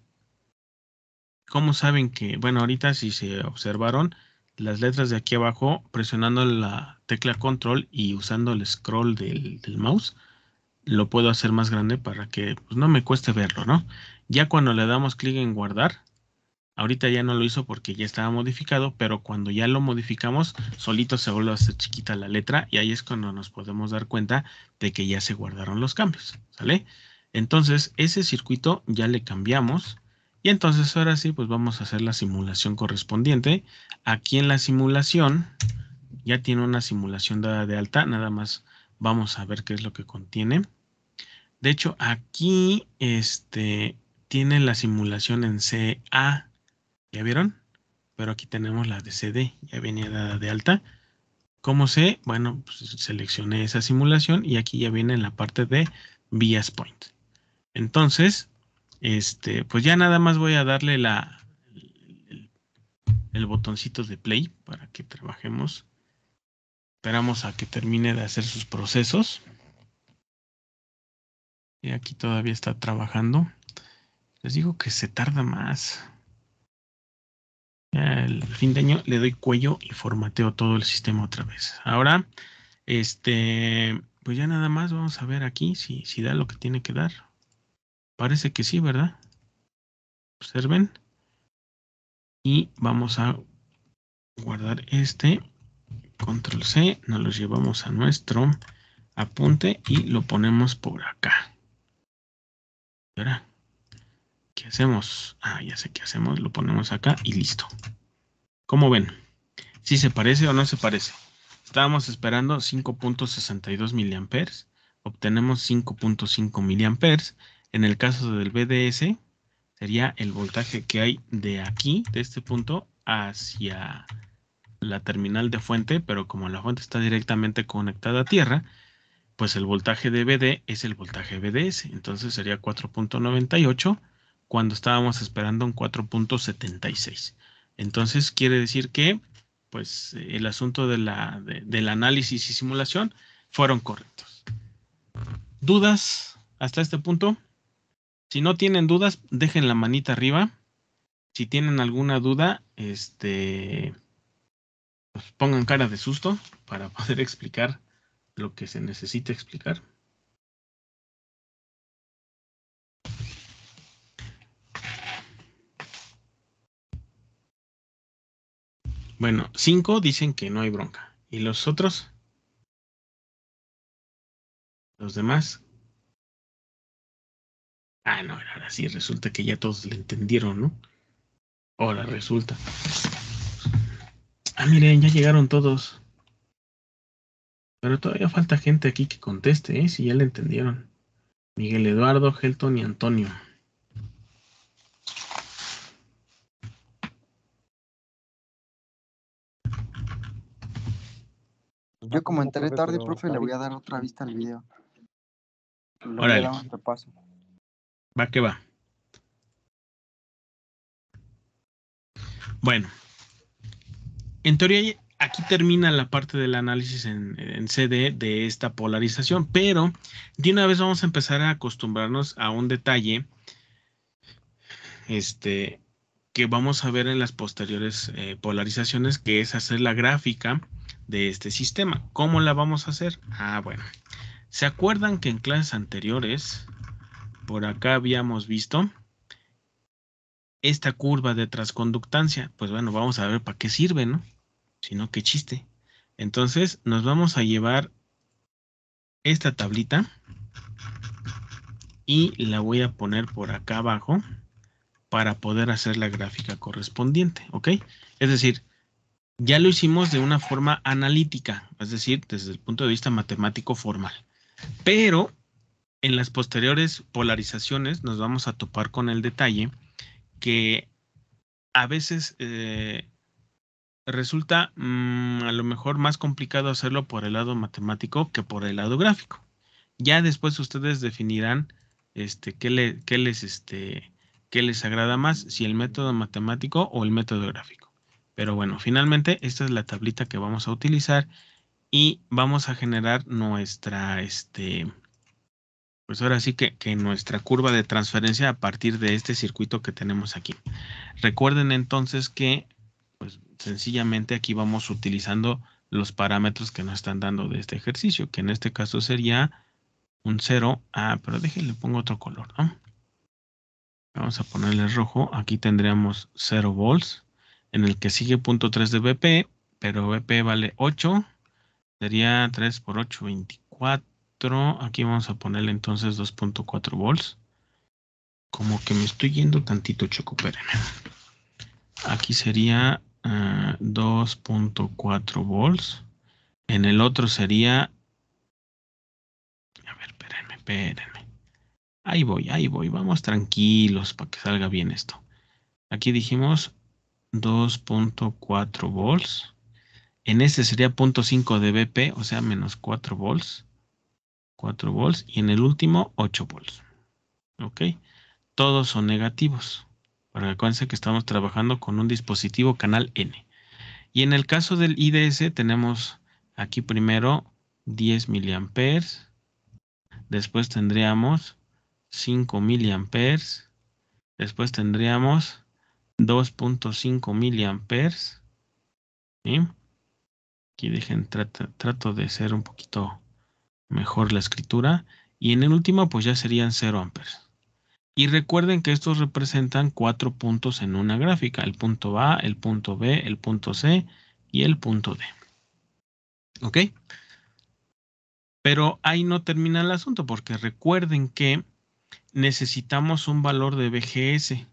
¿Cómo saben que? Bueno, ahorita si se observaron las letras de aquí abajo, presionando la tecla control y usando el scroll del mouse, lo puedo hacer más grande para que pues, no me cueste verlo, ¿no? Ya cuando le damos clic en guardar, ahorita ya no lo hizo porque ya estaba modificado, pero cuando ya lo modificamos, solito se vuelve a hacer chiquita la letra y ahí es cuando nos podemos dar cuenta de que ya se guardaron los cambios, ¿sale? Entonces, ese circuito ya le cambiamos Y entonces ahora sí, pues vamos a hacer la simulación correspondiente. Aquí en la simulación, ya tiene una simulación dada de alta, nada más vamos a ver qué es lo que contiene. De hecho, aquí tiene la simulación en CA, ¿ya vieron? Pero aquí tenemos la de CD, ya venía dada de alta. ¿Cómo sé? Bueno, pues seleccioné esa simulación y aquí ya viene en la parte de Vías Point. Entonces, pues ya nada más voy a darle el botoncito de play para que trabajemos. Esperamos a que termine de hacer sus procesos. Y aquí todavía está trabajando. Les digo que se tarda más. Ya el fin de año le doy cuello y formateo todo el sistema otra vez. Ahora, pues ya nada más vamos a ver aquí si da lo que tiene que dar. Parece que sí, ¿verdad? Observen. Y vamos a guardar control C, nos lo llevamos a nuestro apunte y lo ponemos por acá. ¿Y ahora qué hacemos? Ah, ya sé qué hacemos, lo ponemos acá y listo. ¿Cómo ven? ¿Sí se parece o no se parece? Estábamos esperando 5.62 miliamperes, obtenemos 5.5 miliamperes. En el caso del BDS, sería el voltaje que hay de aquí, de este punto, hacia la terminal de fuente, pero como la fuente está directamente conectada a tierra, pues el voltaje de BD es el voltaje BDS. Entonces sería 4.98 cuando estábamos esperando un 4.76. Entonces quiere decir que pues el asunto del análisis y simulación fueron correctos. ¿Dudas hasta este punto? Si no tienen dudas, dejen la manita arriba. Si tienen alguna duda, pues pongan cara de susto para poder explicar lo que se necesita explicar. Bueno, 5 dicen que no hay bronca. ¿Y los otros? ¿Los demás? Ah, no, ahora sí resulta que ya todos le entendieron, ¿no? Ahora resulta. Ah, miren, ya llegaron todos. Pero todavía falta gente aquí que conteste, ¿eh? Si ya le entendieron. Miguel Eduardo, Helton y Antonio. Yo como entré tarde, profe, le voy a dar otra vista al video. Le voy a Órale, dar un repaso. va que va. Bueno, en teoría aquí termina la parte del análisis en CD de esta polarización, pero de una vez vamos a empezar a acostumbrarnos a un detalle que vamos a ver en las posteriores polarizaciones, que es hacer la gráfica de este sistema. ¿Cómo la vamos a hacer? Ah, bueno. ¿Se acuerdan que en clases anteriores por acá habíamos visto esta curva de transconductancia? Pues bueno, vamos a ver para qué sirve, ¿no? Si no, qué chiste. Entonces, nos vamos a llevar esta tablita y la voy a poner por acá abajo para poder hacer la gráfica correspondiente, ¿ok? Es decir, ya lo hicimos de una forma analítica, es decir, desde el punto de vista matemático formal. Pero en las posteriores polarizaciones nos vamos a topar con el detalle que a veces resulta a lo mejor más complicado hacerlo por el lado matemático que por el lado gráfico. Ya después ustedes definirán qué les agrada más, si el método matemático o el método gráfico. Pero bueno, finalmente esta es la tablita que vamos a utilizar y vamos a generar nuestra, pues ahora sí que nuestra curva de transferencia a partir de este circuito que tenemos aquí. Recuerden entonces que, pues sencillamente aquí vamos utilizando los parámetros que nos están dando de este ejercicio, que en este caso sería un 0. Ah, pero déjenle pongo otro color, ¿no? Vamos a ponerle rojo. Aquí tendríamos 0 volts. En el que sigue 0.3 de BP, pero BP vale 8. Sería 3 por 8, 24. Aquí vamos a ponerle entonces 2.4 volts. como que me estoy yendo tantito, Choco, espérenme. Aquí sería 2.4 volts. En el otro sería... A ver, espérenme. Ahí voy. Vamos tranquilos para que salga bien esto. Aquí dijimos 2.4 volts. En este sería 0.5 dBp, o sea, menos 4 volts. 4 volts. Y en el último, 8 volts. ¿Ok? Todos son negativos. Para que acuérdense que estamos trabajando con un dispositivo canal N. Y en el caso del IDS tenemos aquí primero 10 miliamperes. Después tendríamos 5 miliamperes. Después tendríamos 2.5 miliamperes. ¿Sí? Aquí trato de ser un poquito mejor la escritura. Y en el último pues ya serían 0 amperes. Y recuerden que estos representan 4 puntos en una gráfica. El punto A, el punto B, el punto C y el punto D. ¿Ok? Pero ahí no termina el asunto porque recuerden que necesitamos un valor de BGS.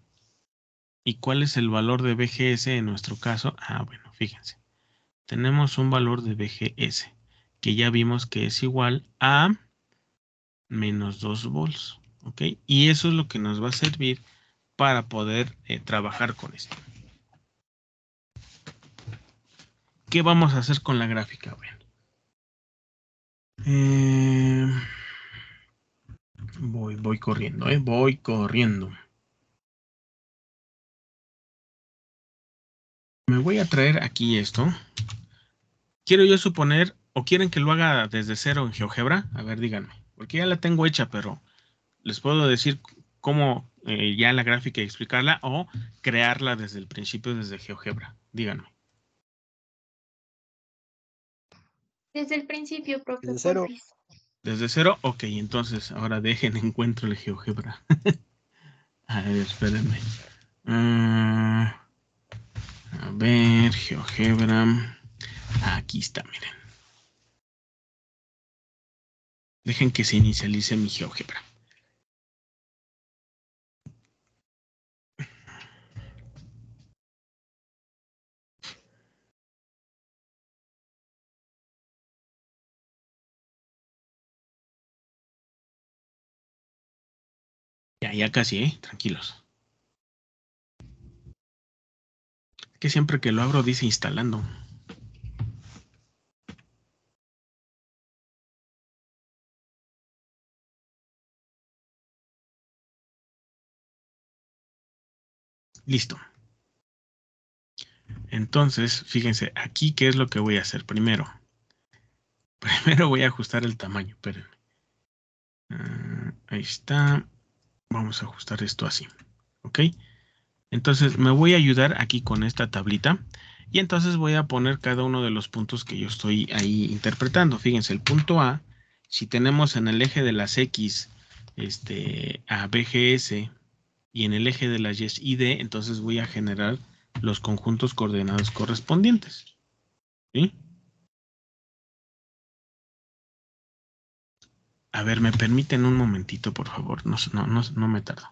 ¿Y cuál es el valor de BGS en nuestro caso? Bueno, fíjense. Tenemos un valor de BGS que ya vimos que es igual a menos 2 volts. ¿Ok? Y eso es lo que nos va a servir para poder trabajar con esto. ¿Qué vamos a hacer con la gráfica? Bueno, voy corriendo, voy corriendo. Me voy a traer aquí esto. Quiero yo suponer, o quieren que lo haga desde cero en GeoGebra. A ver, díganme, porque ya la tengo hecha, pero les puedo decir cómo ya la gráfica y explicarla o crearla desde el principio, desde GeoGebra. Díganme. Desde el principio, profe. Desde cero. porfis. Desde cero, ok, entonces ahora dejen encuentro el GeoGebra. A ver, espérenme. A ver, GeoGebra. Aquí está, miren. Dejen que se inicialice mi GeoGebra. Ya casi, tranquilos. Que siempre que lo abro dice instalando. Listo. Entonces, fíjense, aquí qué es lo que voy a hacer primero. Primero voy a ajustar el tamaño, espérenme. Ahí está. Vamos a ajustar esto así. ¿Ok? Entonces me voy a ayudar aquí con esta tablita. Y entonces voy a poner cada uno de los puntos que yo estoy ahí interpretando. Fíjense, el punto A, si tenemos en el eje de las X a BGS y en el eje de las Y D, entonces voy a generar los conjuntos coordenados correspondientes. ¿Sí? A ver, ¿me permiten un momentito, por favor? No me tardo.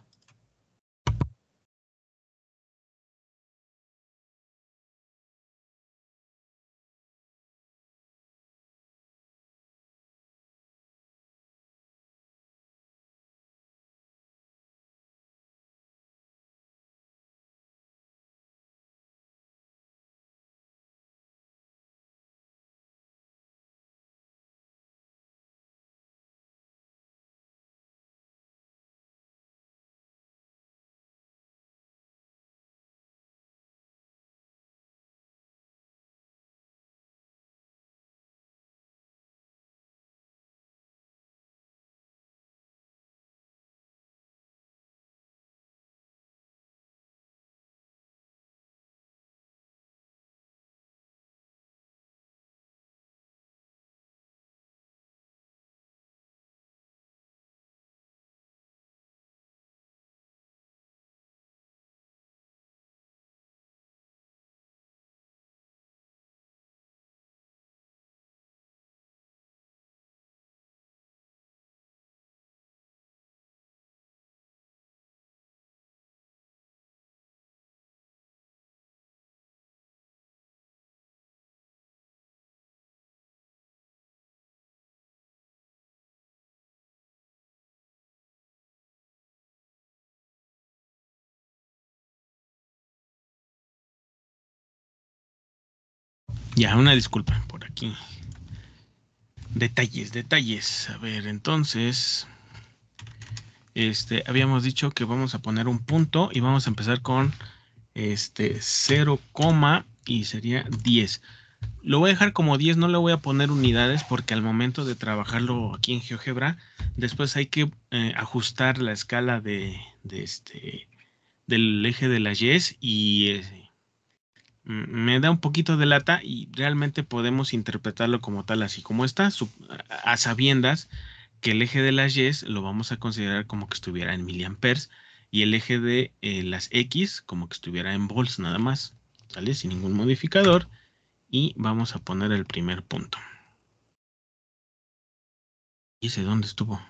Ya, una disculpa por aquí. Detalles. A ver, entonces, habíamos dicho que vamos a poner un punto y vamos a empezar con 0, y sería 10. Lo voy a dejar como 10, no le voy a poner unidades porque al momento de trabajarlo aquí en GeoGebra, después hay que ajustar la escala del eje de las Y's y me da un poquito de lata y realmente podemos interpretarlo como tal, así como está, a sabiendas que el eje de las Y's lo vamos a considerar como que estuviera en miliamperes y el eje de las X como que estuviera en volts nada más, ¿sale? Sin ningún modificador. Y vamos a poner el primer punto. ¿Y ese dónde estuvo?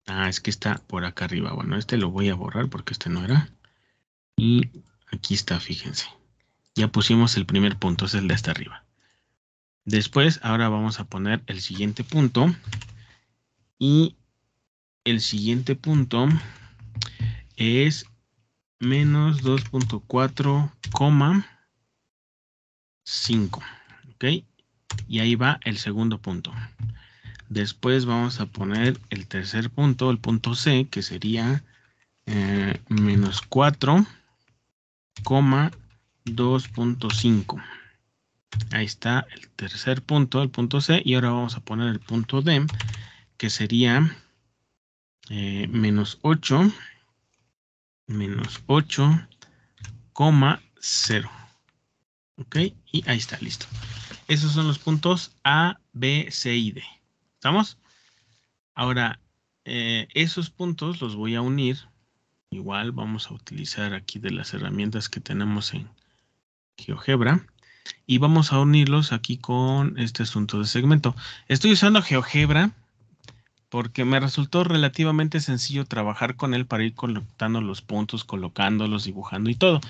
Ah, es que está por acá arriba. Bueno, lo voy a borrar porque no era. Y aquí está, fíjense. Ya pusimos el primer punto, es el de hasta arriba. Después, ahora vamos a poner el siguiente punto. Y el siguiente punto es menos 2.4,5. ¿Ok? Y ahí va el segundo punto. Después vamos a poner el tercer punto, el punto C, que sería menos 4,2.5. Ahí está el tercer punto, el punto C. Y ahora vamos a poner el punto D, que sería menos 8,0. Ok, y ahí está, listo. Esos son los puntos A, B, C y D. ¿Estamos? Ahora, esos puntos los voy a unir. Igual vamos a utilizar aquí de las herramientas que tenemos en GeoGebra. Y vamos a unirlos aquí con este asunto de segmento. Estoy usando GeoGebra porque me resultó relativamente sencillo trabajar con él para ir conectando los puntos, colocándolos, dibujando y todo.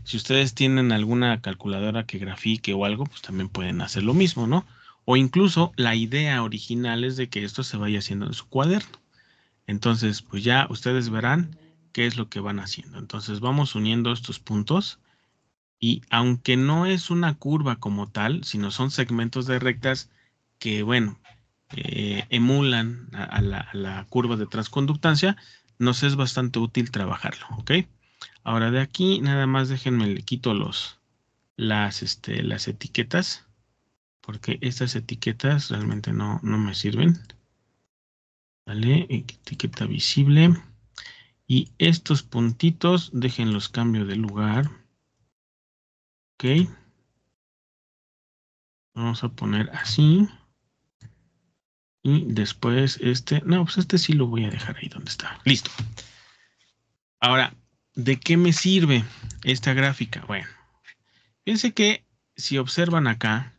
Si ustedes tienen alguna calculadora que grafique o algo, pues también pueden hacer lo mismo, ¿no? O incluso la idea original es de que esto se vaya haciendo en su cuaderno. Entonces, pues ya ustedes verán qué es lo que van haciendo. Entonces vamos uniendo estos puntos y aunque no es una curva como tal, sino son segmentos de rectas que, bueno, emulan a la curva de transconductancia, nos es bastante útil trabajarlo, ¿ok? Ahora de aquí nada más déjenme le quito las etiquetas porque estas etiquetas realmente no me sirven. ¿Vale? Etiqueta visible. Y estos puntitos, déjenlos cambio de lugar. Ok. Vamos a poner así. Y después no, pues sí lo voy a dejar ahí donde está. Listo. Ahora, ¿de qué me sirve esta gráfica? Bueno, fíjense que si observan acá,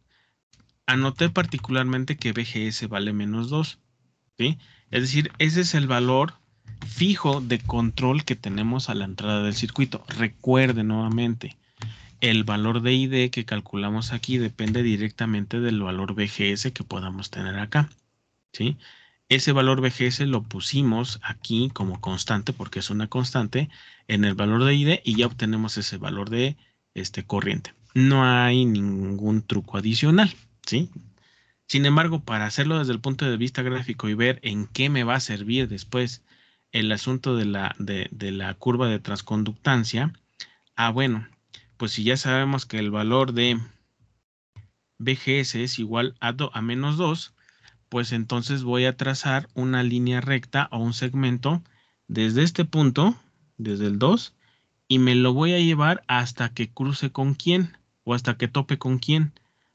anoté particularmente que BGS vale menos 2. ¿Sí? Es decir, ese es el valor fijo de control que tenemos a la entrada del circuito. Recuerden nuevamente, el valor de ID que calculamos aquí depende directamente del valor BGS que podamos tener acá. ¿Sí? Ese valor BGS lo pusimos aquí como constante porque es una constante en el valor de ID y ya obtenemos ese valor de corriente. No hay ningún truco adicional. ¿Sí? Sin embargo, para hacerlo desde el punto de vista gráfico y ver en qué me va a servir después el asunto de la curva de transconductancia, bueno, pues si ya sabemos que el valor de BGS es igual a menos 2, pues entonces voy a trazar una línea recta o un segmento desde este punto, desde el 2, y me lo voy a llevar hasta que cruce con quién o hasta que tope con quién.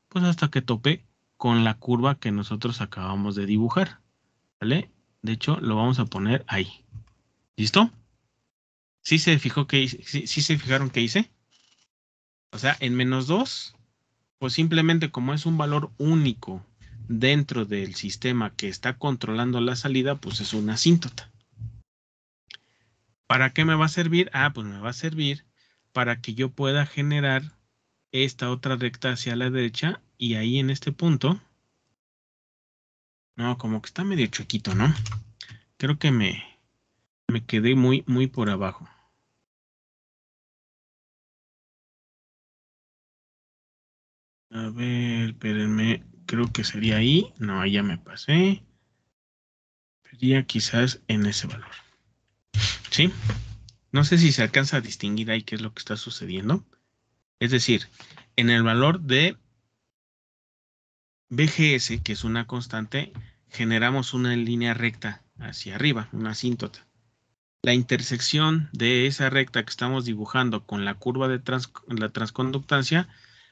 Pues hasta que tope con la curva que nosotros acabamos de dibujar. ¿Vale? De hecho, lo vamos a poner ahí. ¿Listo? ¿Sí se fijó que hice? ¿Sí se fijaron que hice? O sea, en menos 2, pues simplemente como es un valor único dentro del sistema que está controlando la salida, pues es una asíntota. ¿Para qué me va a servir? Pues me va a servir para que yo pueda generar esta otra recta hacia la derecha y ahí en este punto, no, como que está medio chuequito, ¿no? Creo que me quedé muy por abajo. A ver, espérenme. Creo que sería ahí. No, ahí ya me pasé. Sería quizás en ese valor. ¿Sí? No sé si se alcanza a distinguir ahí qué es lo que está sucediendo. Es decir, en el valor de BGS, que es una constante, generamos una línea recta hacia arriba, una asíntota. La intersección de esa recta que estamos dibujando con la curva de la transconductancia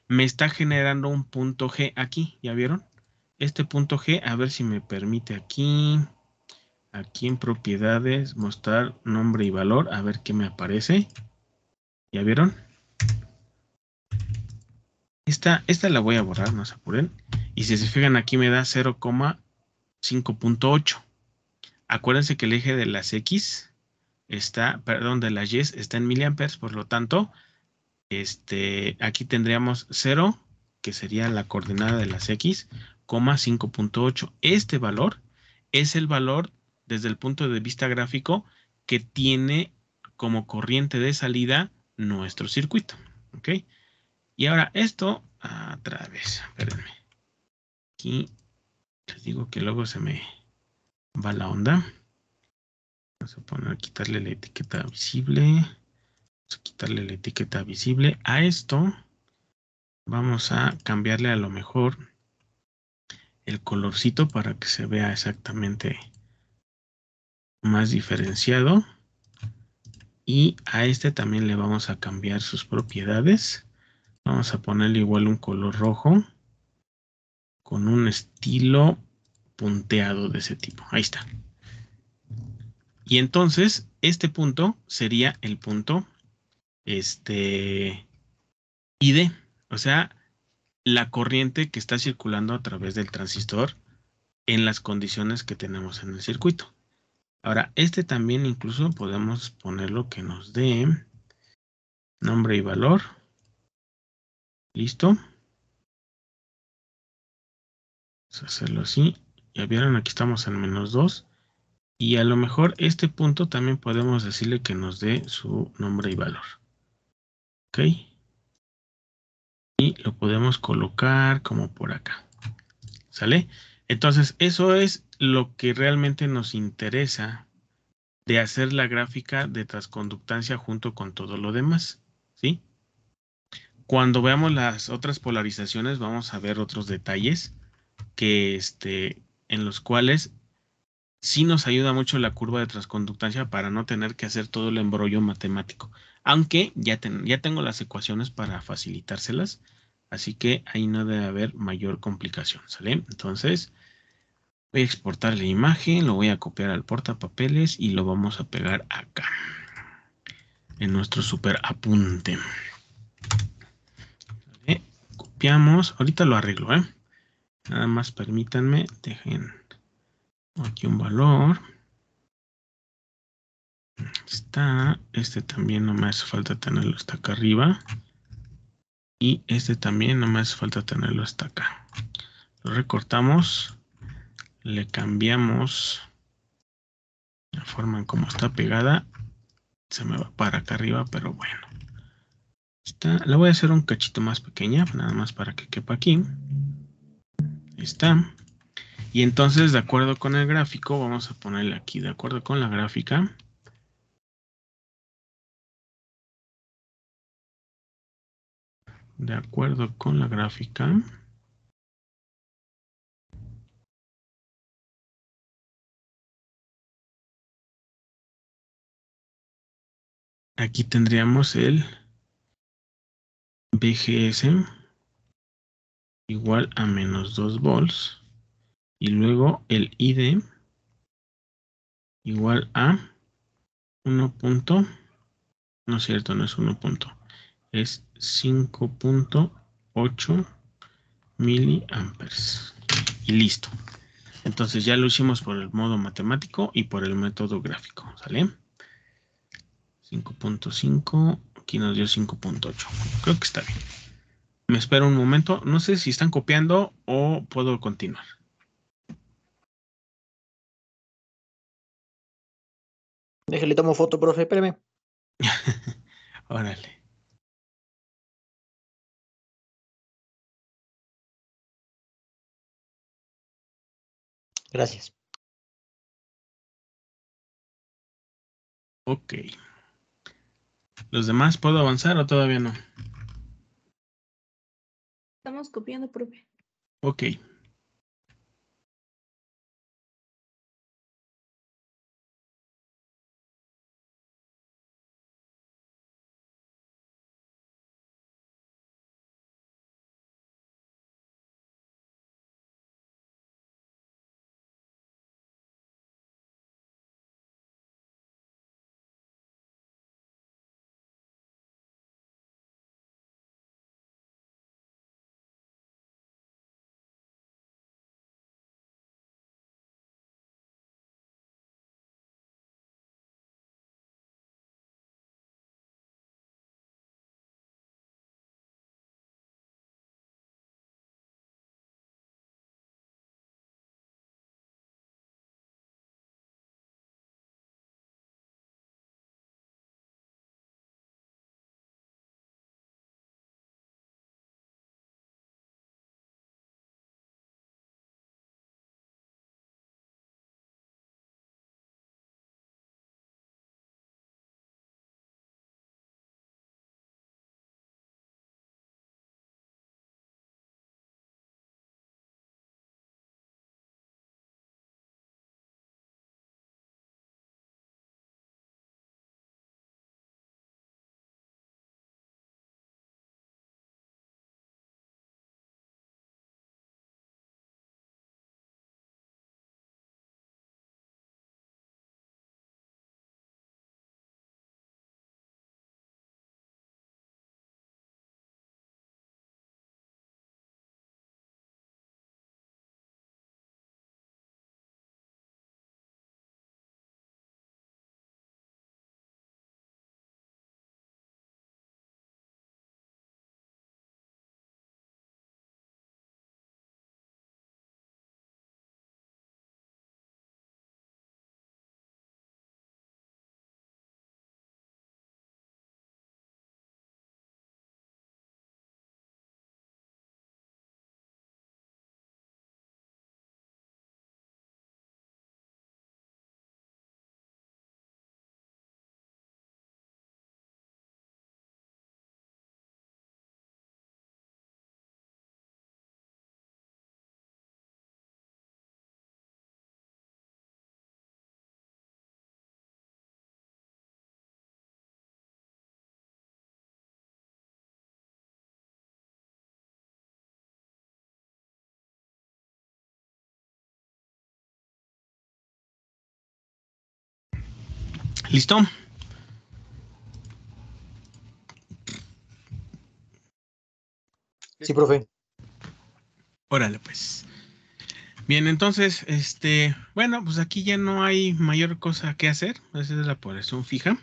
me está generando un punto G aquí, ¿ya vieron? Este punto G, a ver si me permite aquí en propiedades, mostrar nombre y valor, a ver qué me aparece. ¿Ya vieron? Esta la voy a borrar, no se apuren. Y si se fijan aquí me da 0,5.8. Acuérdense que el eje de las X está, perdón, de las Y está en miliamperes, por lo tanto, aquí tendríamos 0, que sería la coordenada de las X, 5.8. Este valor es el valor desde el punto de vista gráfico que tiene como corriente de salida nuestro circuito. ¿Ok? Y ahora esto, otra vez, espérenme. Aquí les digo que luego se me va la onda. Vamos a poner, quitarle la etiqueta visible. Vamos a quitarle la etiqueta visible a esto. Vamos a cambiarle a lo mejor el colorcito para que se vea exactamente más diferenciado. Y a este también le vamos a cambiar sus propiedades. Vamos a ponerle igual un color rojo con un estilo punteado de ese tipo. Ahí está. Y entonces este punto sería el punto ID, o sea, la corriente que está circulando a través del transistor en las condiciones que tenemos en el circuito. Ahora, también incluso podemos ponerlo que nos dé nombre y valor. Listo. Vamos a hacerlo así. Ya vieron, aquí estamos en -2. Y a lo mejor este punto también podemos decirle que nos dé su nombre y valor. ¿Ok? Y lo podemos colocar como por acá. ¿Sale? Entonces, eso es lo que realmente nos interesa de hacer la gráfica de transconductancia junto con todo lo demás. ¿Sí? Cuando veamos las otras polarizaciones, vamos a ver otros detalles que en los cuales sí nos ayuda mucho la curva de transconductancia para no tener que hacer todo el embrollo matemático. Aunque ya tengo las ecuaciones para facilitárselas, así que ahí no debe haber mayor complicación, ¿sale? Entonces, voy a exportar la imagen, lo voy a copiar al portapapeles y lo vamos a pegar acá, en nuestro super apunte. ¿Vale? Copiamos, ahorita lo arreglo, ¿eh? Nada más permítanme, dejen aquí un valor. Está, también no me hace falta tenerlo hasta acá arriba. Y también no me hace falta tenerlo hasta acá. Lo recortamos, le cambiamos la forma en cómo está pegada. Se me va para acá arriba, pero bueno. La voy a hacer un cachito más pequeña, nada más para que quepa aquí. Ahí está. Y entonces, de acuerdo con el gráfico, vamos a ponerle aquí, de acuerdo con la gráfica. De acuerdo con la gráfica. Aquí tendríamos el BGS igual a -2 volts. Y luego el ID igual a 1 punto, no es cierto, no es 1 punto, es 5.8 miliamperes. Y listo. Entonces ya lo hicimos por el modo matemático y por el método gráfico, ¿sale? 5.5, aquí nos dio 5.8. Creo que está bien. Me espero un momento, no sé si están copiando o puedo continuar. Déjale, tomo foto, profe, espérame. Órale. Gracias. Ok. ¿Los demás puedo avanzar o todavía no? Estamos copiando, profe. Ok. ¿Listo? Sí, profe. Órale, pues. Bien, entonces, bueno, pues aquí ya no hay mayor cosa que hacer. Esa es la población fija.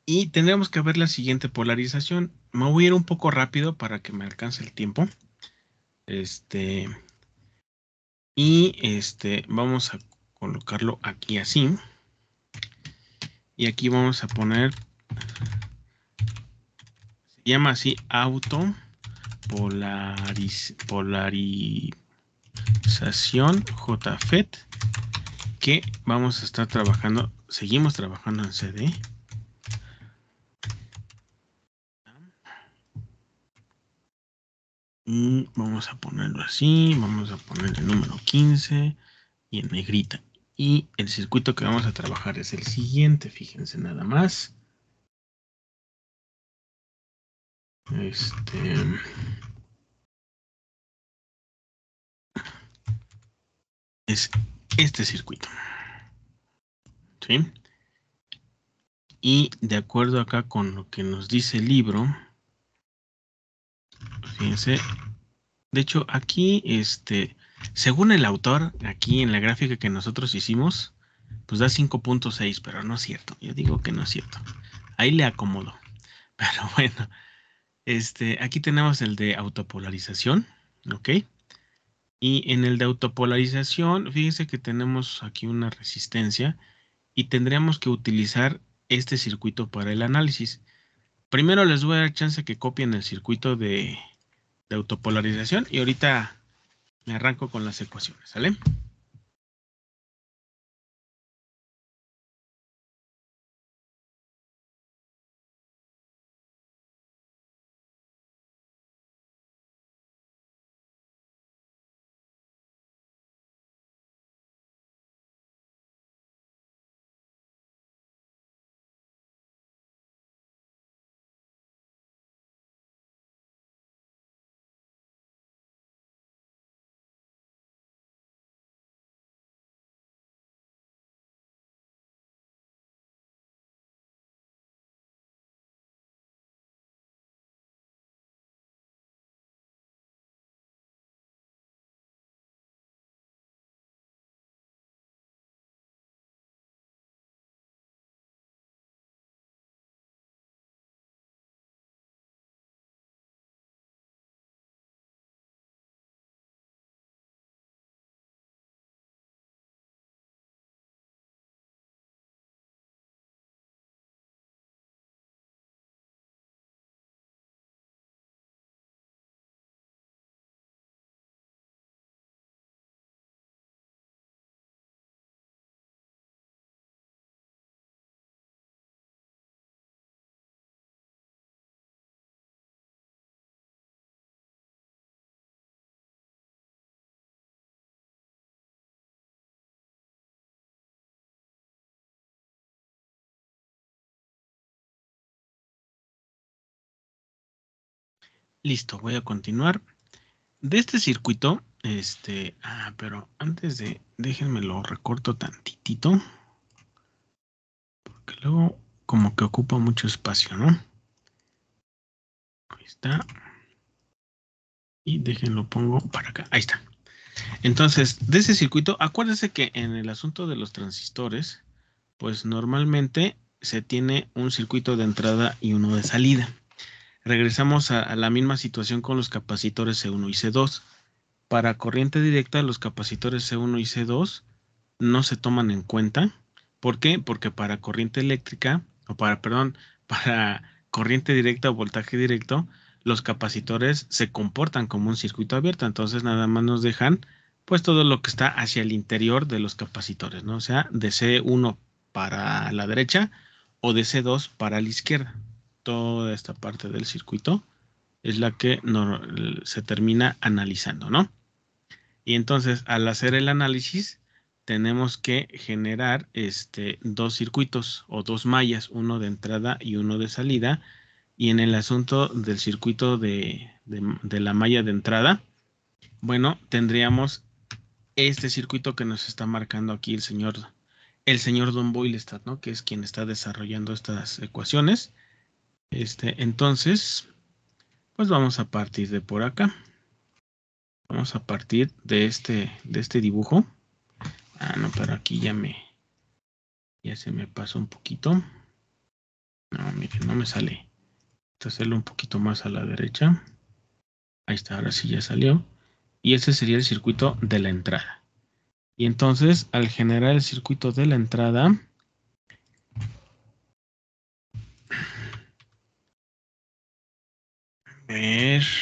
Y tendremos que ver la siguiente polarización. Me voy a ir un poco rápido para que me alcance el tiempo. Vamos a colocarlo aquí así. Y aquí vamos a poner, se llama así polarización JFET, que vamos a estar trabajando, seguimos trabajando en CD. Y vamos a ponerlo así, vamos a poner el número 15 y en negrita. Y el circuito que vamos a trabajar es el siguiente, fíjense nada más. Es este circuito. ¿Sí? Y de acuerdo acá con lo que nos dice el libro, fíjense, de hecho aquí, según el autor, aquí en la gráfica que nosotros hicimos, pues da 5.6, pero no es cierto. Yo digo que no es cierto. Ahí le acomodo. Pero bueno, aquí tenemos el de autopolarización, ¿ok? Y en el de autopolarización, fíjense que tenemos aquí una resistencia y tendríamos que utilizar este circuito para el análisis. Primero les voy a dar chance que copien el circuito de autopolarización y ahorita me arranco con las ecuaciones, ¿sale? Listo, voy a continuar. De este circuito, pero antes de, déjenme lo recorto tantitito, porque luego como que ocupa mucho espacio, ¿no? Ahí está. Y déjenlo pongo para acá. Ahí está. Entonces, de ese circuito, acuérdense que en el asunto de los transistores, pues normalmente se tiene un circuito de entrada y uno de salida. Regresamos a la misma situación con los capacitores C1 y C2. Para corriente directa, los capacitores C1 y C2 no se toman en cuenta. ¿Por qué? Porque para corriente eléctrica, para corriente directa o voltaje directo, los capacitores se comportan como un circuito abierto. Entonces nada más nos dejan pues todo lo que está hacia el interior de los capacitores, ¿no? O sea, de C1 para la derecha o de C2 para la izquierda. Toda esta parte del circuito es la que se termina analizando, ¿no? Y entonces, al hacer el análisis, tenemos que generar dos circuitos o dos mallas, uno de entrada y uno de salida. Y en el asunto del circuito de la malla de entrada, bueno, tendríamos este circuito que nos está marcando aquí el señor Don Boylestad, ¿no? Que es quien está desarrollando estas ecuaciones. Entonces, pues vamos a partir de por acá. Vamos a partir de este dibujo. Ah, no, pero aquí ya se me pasó un poquito. No, miren, no me sale. Voy a hacerlo un poquito más a la derecha. Ahí está, ahora sí ya salió. Y ese sería el circuito de la entrada. Y entonces, al generar el circuito de la entrada,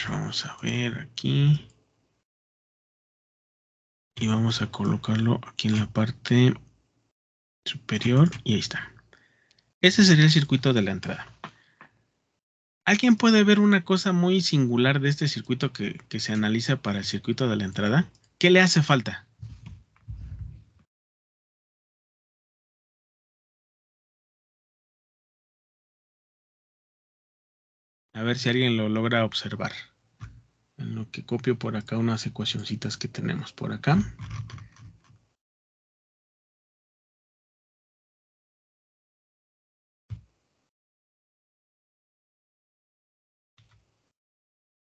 vamos a ver aquí. Y vamos a colocarlo aquí en la parte superior. Y ahí está. Ese sería el circuito de la entrada. ¿Alguien puede ver una cosa muy singular de este circuito que se analiza para el circuito de la entrada? ¿Qué le hace falta? A ver si alguien lo logra observar. En lo que copio por acá unas ecuacioncitas que tenemos por acá.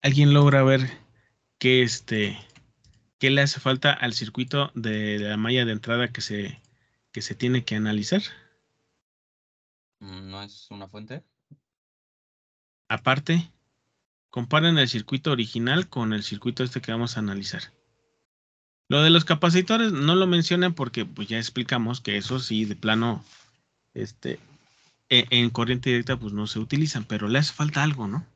¿Alguien logra ver qué le hace falta al circuito de la malla de entrada que se tiene que analizar? ¿No es una fuente? Aparte, comparen el circuito original con el circuito que vamos a analizar. Lo de los capacitores no lo mencionan porque pues ya explicamos que eso sí de plano en corriente directa pues no se utilizan, pero le hace falta algo, ¿no?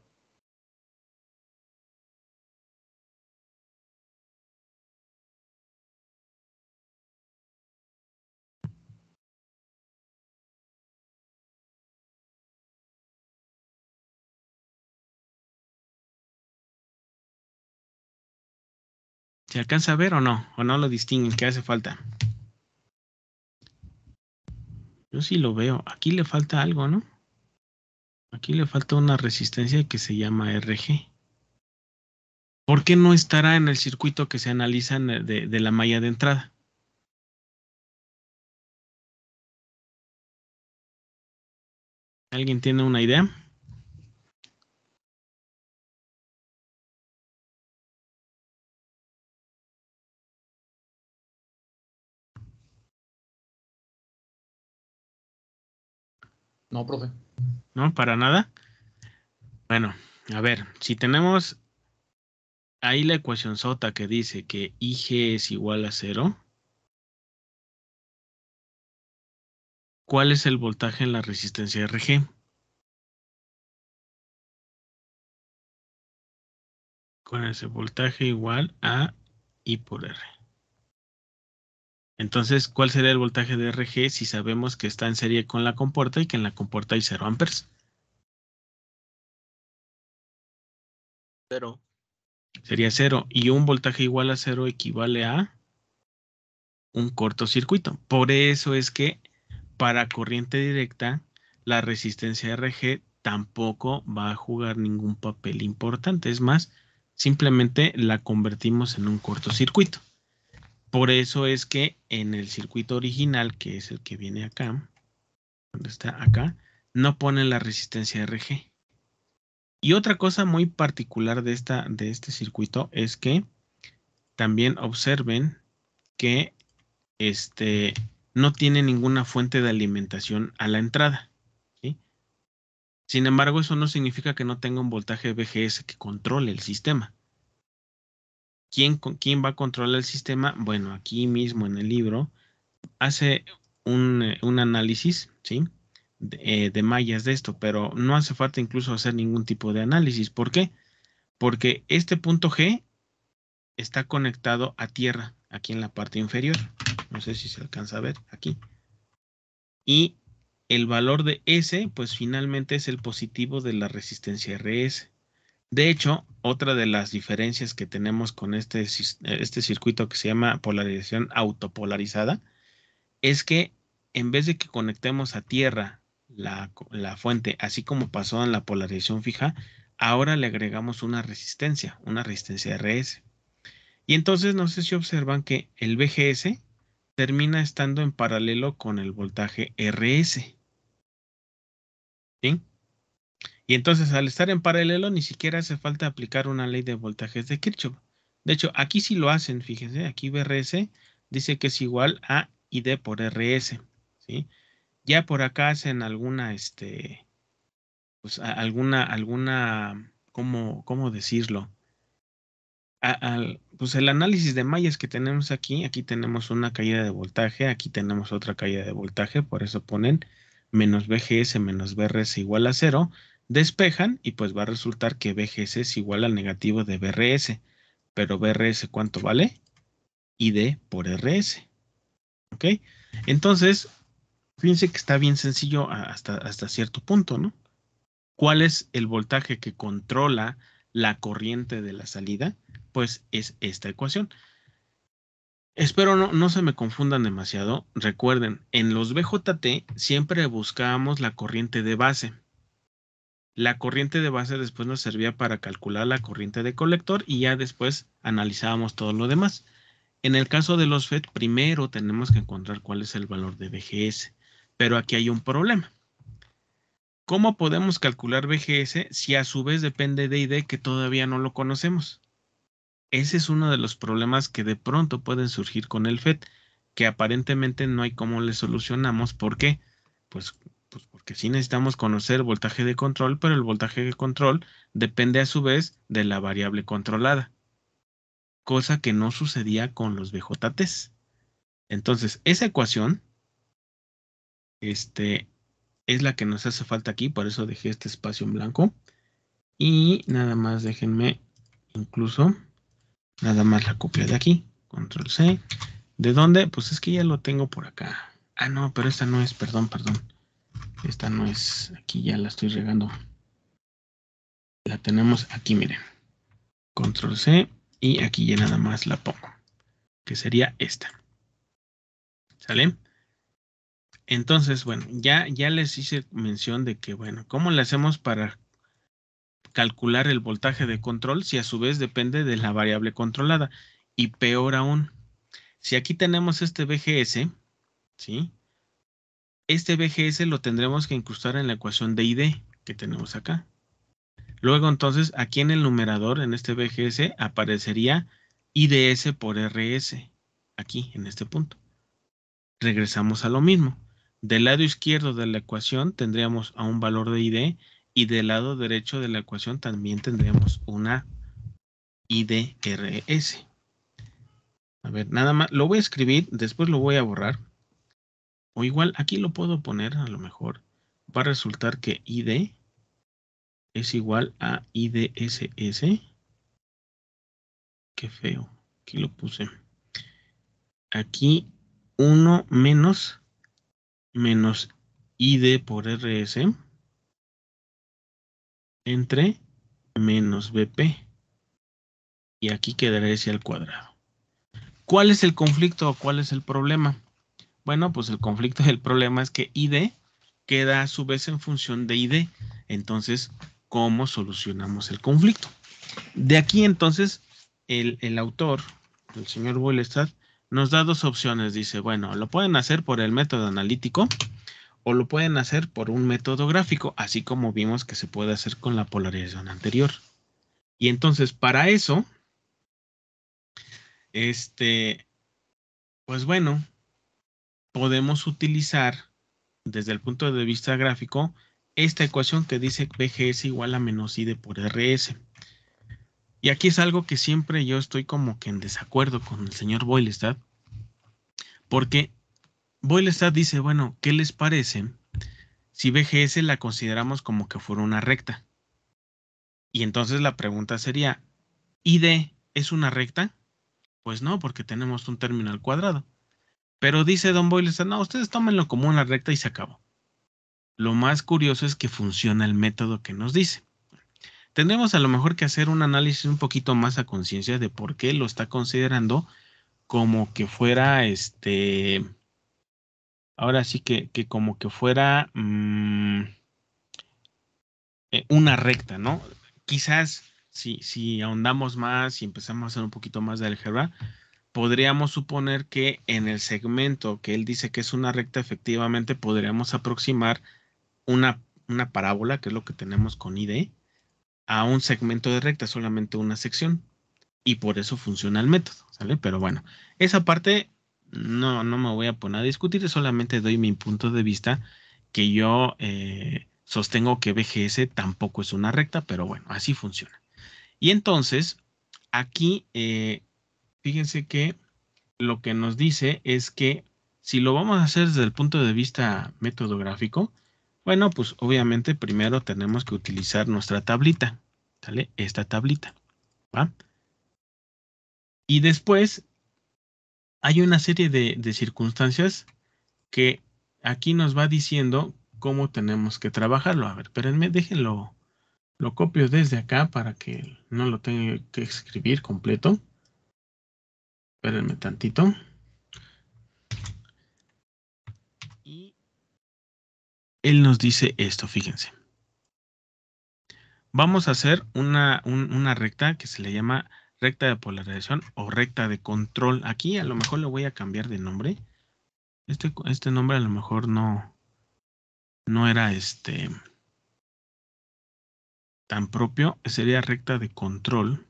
¿Se alcanza a ver o no? ¿O no lo distinguen? ¿Qué hace falta? Yo sí lo veo. Aquí le falta algo, ¿no? Aquí le falta una resistencia que se llama RG. ¿Por qué no estará en el circuito que se analiza de la malla de entrada? ¿Alguien tiene una idea? No, profe. ¿No? ¿Para nada? Bueno, a ver, si tenemos ahí la ecuación sota que dice que IG es igual a 0, ¿cuál es el voltaje en la resistencia RG? Con ese voltaje igual a I por R. Entonces, ¿cuál sería el voltaje de RG si sabemos que está en serie con la compuerta y que en la compuerta hay 0 amperes? 0. Sería 0. Y un voltaje igual a 0 equivale a un cortocircuito. Por eso es que para corriente directa, la resistencia RG tampoco va a jugar ningún papel importante. Es más, simplemente la convertimos en un cortocircuito. Por eso es que en el circuito original, que es el que viene acá, donde está acá, no pone la resistencia RG. Y otra cosa muy particular de este circuito es que también observen que no tiene ninguna fuente de alimentación a la entrada, ¿sí? Sin embargo, eso no significa que no tenga un voltaje VGS que controle el sistema. ¿Quién va a controlar el sistema? Bueno, aquí mismo en el libro hace un análisis, ¿sí? De mallas de esto, pero no hace falta incluso hacer ningún tipo de análisis. ¿Por qué? Porque este punto G está conectado a tierra, aquí en la parte inferior. No sé si se alcanza a ver aquí. Y el valor de S, pues finalmente es el positivo de la resistencia RS. De hecho, otra de las diferencias que tenemos con este circuito que se llama polarización autopolarizada es que en vez de que conectemos a tierra la fuente, así como pasó en la polarización fija, ahora le agregamos una resistencia RS. Y entonces no sé si observan que el VGS termina estando en paralelo con el voltaje RS. ¿Sí? Y entonces al estar en paralelo ni siquiera hace falta aplicar una ley de voltajes de Kirchhoff. De hecho, aquí sí lo hacen, fíjense, aquí VRS dice que es igual a ID por RS. ¿Sí? Ya por acá hacen alguna, pues ¿cómo decirlo? Pues el análisis de mallas que tenemos aquí tenemos una caída de voltaje, aquí tenemos otra caída de voltaje, por eso ponen menos VGS menos VRS igual a 0, despejan y pues va a resultar que VGS es igual al negativo de VRS, pero VRS ¿cuánto vale? ID por RS, ¿ok? Entonces, fíjense que está bien sencillo hasta cierto punto, ¿no? ¿Cuál es el voltaje que controla la corriente de la salida? Pues es esta ecuación. Espero no se me confundan demasiado. Recuerden, en los BJT siempre buscábamos la corriente de base. La corriente de base después nos servía para calcular la corriente de colector y ya después analizábamos todo lo demás. En el caso de los FET, primero tenemos que encontrar cuál es el valor de VGS. Pero aquí hay un problema. ¿Cómo podemos calcular VGS si a su vez depende de ID que todavía no lo conocemos? Ese es uno de los problemas que de pronto pueden surgir con el FET, que aparentemente no hay cómo le solucionamos. ¿Por qué? Pues porque sí necesitamos conocer el voltaje de control, pero el voltaje de control depende a su vez de la variable controlada, cosa que no sucedía con los BJTs. Entonces, esa ecuación, es la que nos hace falta aquí, por eso dejé este espacio en blanco. Y nada más déjenme incluso nada más la copia de aquí, control C. ¿De dónde? Pues es que ya lo tengo por acá. Ah, no, pero esta no es, perdón. Esta no es, aquí ya la estoy regando. La tenemos aquí, miren. Control C y aquí ya nada más la pongo, que sería esta. ¿Sale? Entonces, bueno, ya les hice mención de que, bueno, ¿cómo le hacemos para calcular el voltaje de control si a su vez depende de la variable controlada? Y peor aún, si aquí tenemos este VGS, ¿sí? Este VGS lo tendremos que incrustar en la ecuación de ID que tenemos acá. Luego entonces aquí en el numerador, en este VGS, aparecería IDS por RS, aquí en este punto. Regresamos a lo mismo. Del lado izquierdo de la ecuación tendríamos a un valor de ID y del lado derecho de la ecuación también tendríamos una IDRS. A ver, nada más, lo voy a escribir, después lo voy a borrar. O igual, aquí lo puedo poner, a lo mejor. Va a resultar que ID es igual a IDSS. Qué feo, aquí lo puse. Aquí 1 menos ID por RS entre menos BP. Y aquí quedará ese al cuadrado. ¿Cuál es el conflicto o cuál es el problema? Bueno, pues el conflicto y el problema es que ID queda a su vez en función de ID. entonces, ¿cómo solucionamos el conflicto? De aquí, entonces, el autor, el señor Boylestad, nos da dos opciones. Dice, bueno, lo pueden hacer por el método analítico o lo pueden hacer por un método gráfico, así como vimos que se puede hacer con la polarización anterior. Y entonces, para eso, pues bueno, podemos utilizar desde el punto de vista gráfico esta ecuación que dice BGS igual a menos ID por RS. Y aquí es algo que siempre yo estoy como que en desacuerdo con el señor Boylestad, porque Boylestad dice, bueno, ¿qué les parece si BGS la consideramos como que fuera una recta? Y entonces la pregunta sería, ¿ID es una recta? Pues no, porque tenemos un término al cuadrado. Pero dice don Boylestad, no, ustedes tómenlo como una recta y se acabó. Lo más curioso es que funciona el método que nos dice. Tendremos a lo mejor que hacer un análisis un poquito más a conciencia de por qué lo está considerando como que fuera ahora sí que como que fuera una recta, ¿no? Quizás si ahondamos más y empezamos a hacer un poquito más de álgebra, podríamos suponer que en el segmento que él dice que es una recta, efectivamente podríamos aproximar una parábola, que es lo que tenemos con ID, a un segmento de recta, solamente una sección. Y por eso funciona el método, ¿sale? Pero bueno, esa parte no me voy a poner a discutir, solamente doy mi punto de vista que yo sostengo que BGS tampoco es una recta, pero bueno, así funciona. Y entonces, aquí, fíjense que lo que nos dice es que si lo vamos a hacer desde el punto de vista metodográfico, bueno, pues obviamente primero tenemos que utilizar nuestra tablita, ¿sale? Esta tablita, ¿va? Y después hay una serie de circunstancias que aquí nos va diciendo cómo tenemos que trabajarlo. A ver, espérenme, déjenlo, lo copio desde acá para que no lo tenga que escribir completo. Espérenme tantito. Y él nos dice esto, fíjense. Vamos a hacer una recta que se le llama recta de polarización o recta de control. Aquí a lo mejor le voy a cambiar de nombre. Este nombre a lo mejor no era tan propio. Sería recta de control.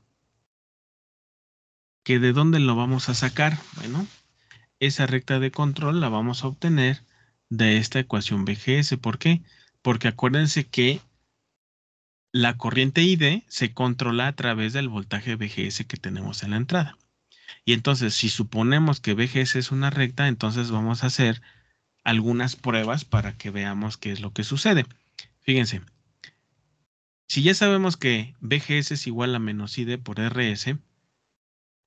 ¿Que de dónde lo vamos a sacar? Bueno, esa recta de control la vamos a obtener de esta ecuación BGS. ¿Por qué? Porque acuérdense que la corriente ID se controla a través del voltaje BGS que tenemos en la entrada. Y entonces, si suponemos que BGS es una recta, entonces vamos a hacer algunas pruebas para que veamos qué es lo que sucede. Fíjense, si ya sabemos que BGS es igual a menos ID por RS,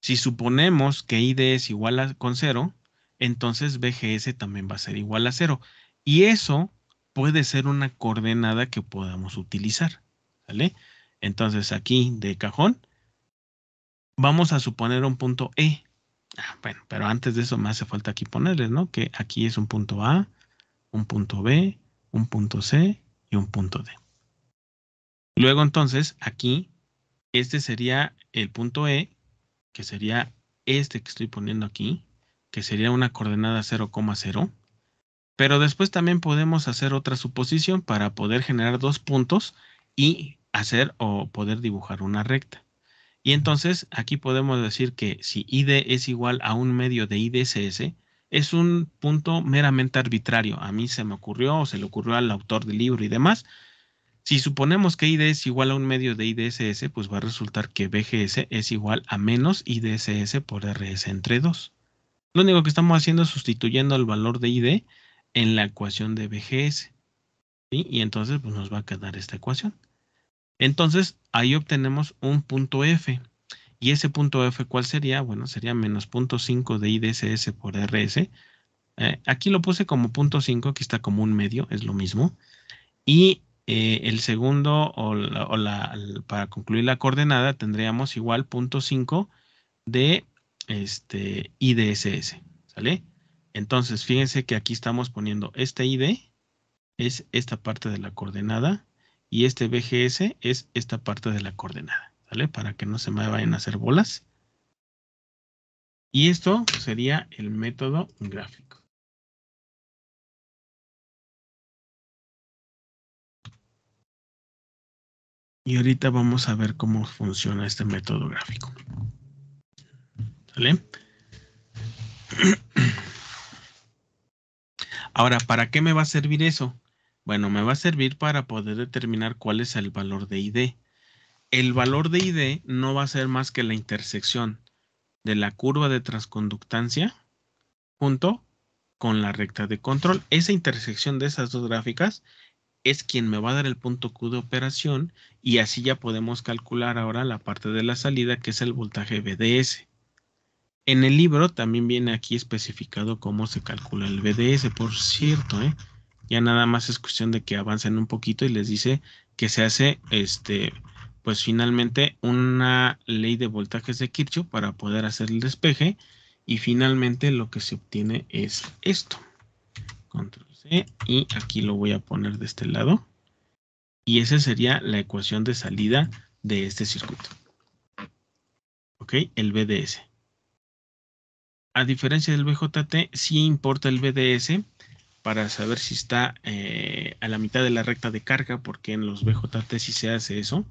si suponemos que ID es igual con 0, entonces BGS también va a ser igual a 0. Y eso puede ser una coordenada que podamos utilizar, ¿vale? Entonces aquí de cajón vamos a suponer un punto E. Bueno, pero antes de eso me hace falta aquí ponerles, ¿no? Que aquí es un punto A, un punto B, un punto C y un punto D. Luego entonces aquí, este sería el punto E, que sería este que estoy poniendo aquí, que sería una coordenada 0,0. Pero después también podemos hacer otra suposición para poder generar dos puntos y hacer o poder dibujar una recta. Y entonces aquí podemos decir que si ID es igual a un medio de IDSS, es un punto meramente arbitrario. A mí se me ocurrió o se le ocurrió al autor del libro y demás. Si suponemos que ID es igual a un medio de IDSS, pues va a resultar que BGS es igual a menos IDSS por RS entre 2. Lo único que estamos haciendo es sustituyendo el valor de ID en la ecuación de BGS. ¿Sí? Y entonces pues, nos va a quedar esta ecuación. Entonces ahí obtenemos un punto F. Y ese punto F, ¿cuál sería? Bueno, sería menos 0.5 de IDSS por RS. Aquí lo puse como 0.5, aquí está como un medio, es lo mismo. Y el segundo, para concluir la coordenada, tendríamos igual 0.5 de IDSS, ¿sale? Entonces, fíjense que aquí estamos poniendo este ID, es esta parte de la coordenada, y este BGS es esta parte de la coordenada, ¿vale? Para que no se me vayan a hacer bolas. Y esto sería el método gráfico. Y ahorita vamos a ver cómo funciona este método gráfico. ¿Vale? Ahora, ¿para qué me va a servir eso? Bueno, me va a servir para poder determinar cuál es el valor de ID. El valor de ID no va a ser más que la intersección de la curva de transconductancia junto con la recta de control. Esa intersección de esas dos gráficas es quien me va a dar el punto Q de operación y así ya podemos calcular ahora la parte de la salida que es el voltaje BDS. En el libro también viene aquí especificado cómo se calcula el BDS, por cierto, ya nada más es cuestión de que avancen un poquito y les dice que se hace pues finalmente una ley de voltajes de Kirchhoff para poder hacer el despeje y finalmente lo que se obtiene es esto. Control C y aquí lo voy a poner de este lado. Y esa sería la ecuación de salida de este circuito. ¿Ok? El BDS. A diferencia del BJT, sí importa el BDS para saber si está a la mitad de la recta de carga, porque en los BJT sí se hace eso.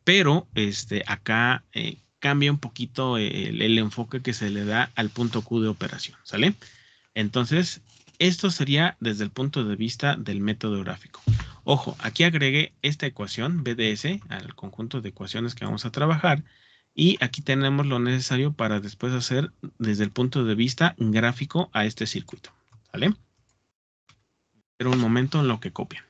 Pero acá cambia un poquito el enfoque que se le da al punto Q de operación, ¿sale? Entonces, esto sería desde el punto de vista del método gráfico. Ojo, aquí agregué esta ecuación BDS al conjunto de ecuaciones que vamos a trabajar y aquí tenemos lo necesario para después hacer desde el punto de vista gráfico a este circuito, ¿vale? Pero un momento en lo que copian.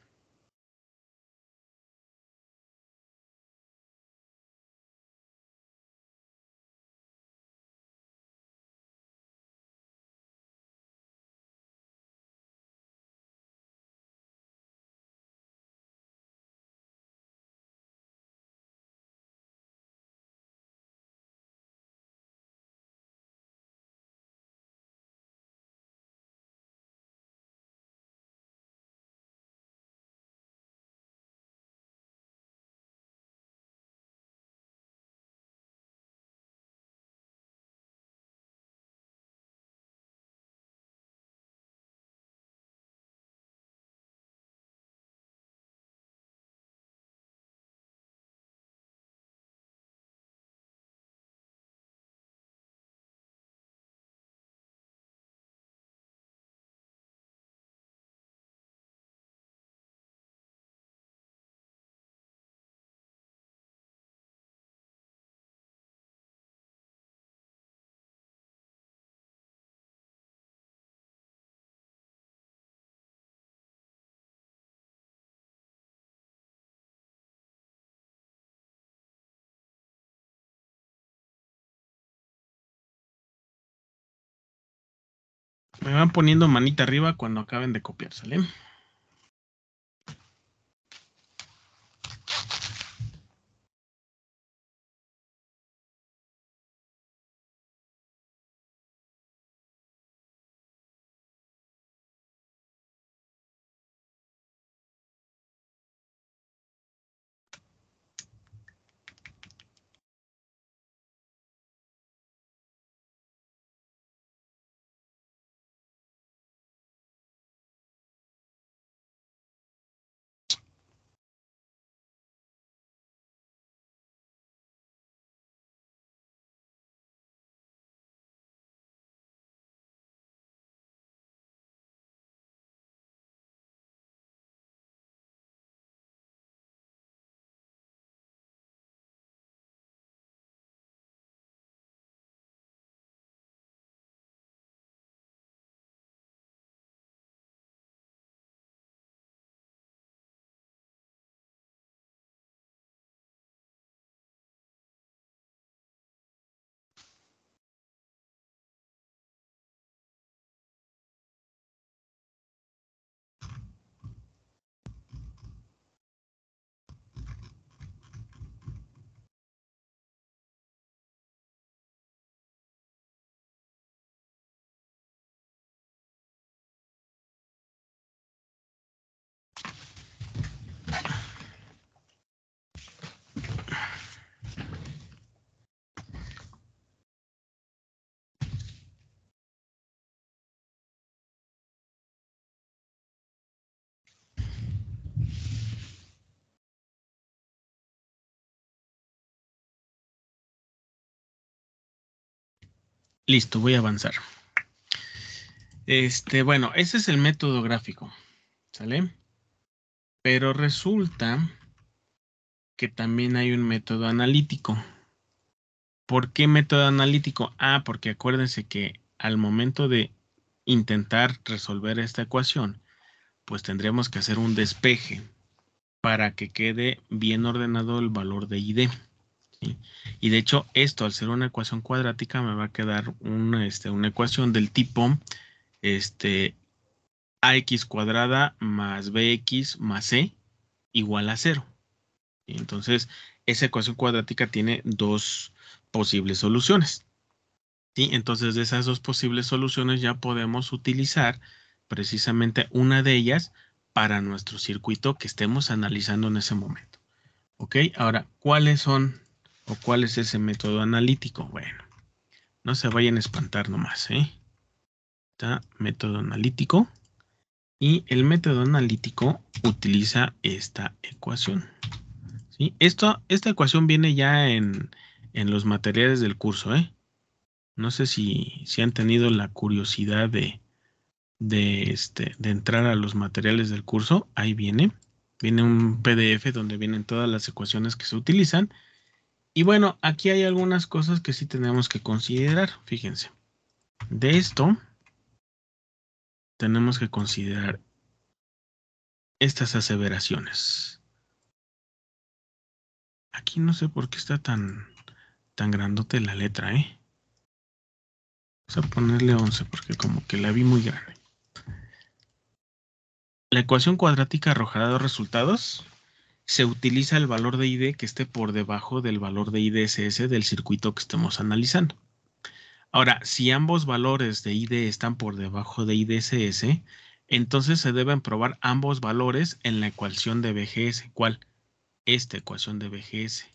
Me van poniendo manita arriba cuando acaben de copiar, ¿sale? Listo, voy a avanzar. Bueno, ese es el método gráfico, ¿sale? Pero resulta que también hay un método analítico. ¿Por qué método analítico? Ah, porque acuérdense que al momento de intentar resolver esta ecuación, pues tendríamos que hacer un despeje para que quede bien ordenado el valor de ID. ¿Sí? Y de hecho, esto al ser una ecuación cuadrática me va a quedar una ecuación del tipo ax cuadrada más bx más c igual a 0. Entonces, esa ecuación cuadrática tiene dos posibles soluciones. ¿Sí? Entonces, de esas dos posibles soluciones ya podemos utilizar precisamente una de ellas para nuestro circuito que estemos analizando en ese momento. ¿Ok? Ahora, ¿cuáles son o cuál es ese método analítico? Bueno, no se vayan a espantar nomás, ¿eh? Está método analítico y el método analítico utiliza esta ecuación. ¿Sí? Esta ecuación viene ya en los materiales del curso, ¿eh? No sé si han tenido la curiosidad de entrar a los materiales del curso. Ahí viene. Viene un PDF donde vienen todas las ecuaciones que se utilizan. Y bueno, aquí hay algunas cosas que sí tenemos que considerar. Fíjense. De esto, tenemos que considerar estas aseveraciones. Aquí no sé por qué está tan grandote la letra, ¿eh? Vamos a ponerle 11 porque como que la vi muy grande. La ecuación cuadrática arrojará dos resultados. Se utiliza el valor de ID que esté por debajo del valor de IDSS del circuito que estemos analizando. Ahora, si ambos valores de ID están por debajo de IDSS, entonces se deben probar ambos valores en la ecuación de BGS. ¿Cuál? Esta ecuación de BGS.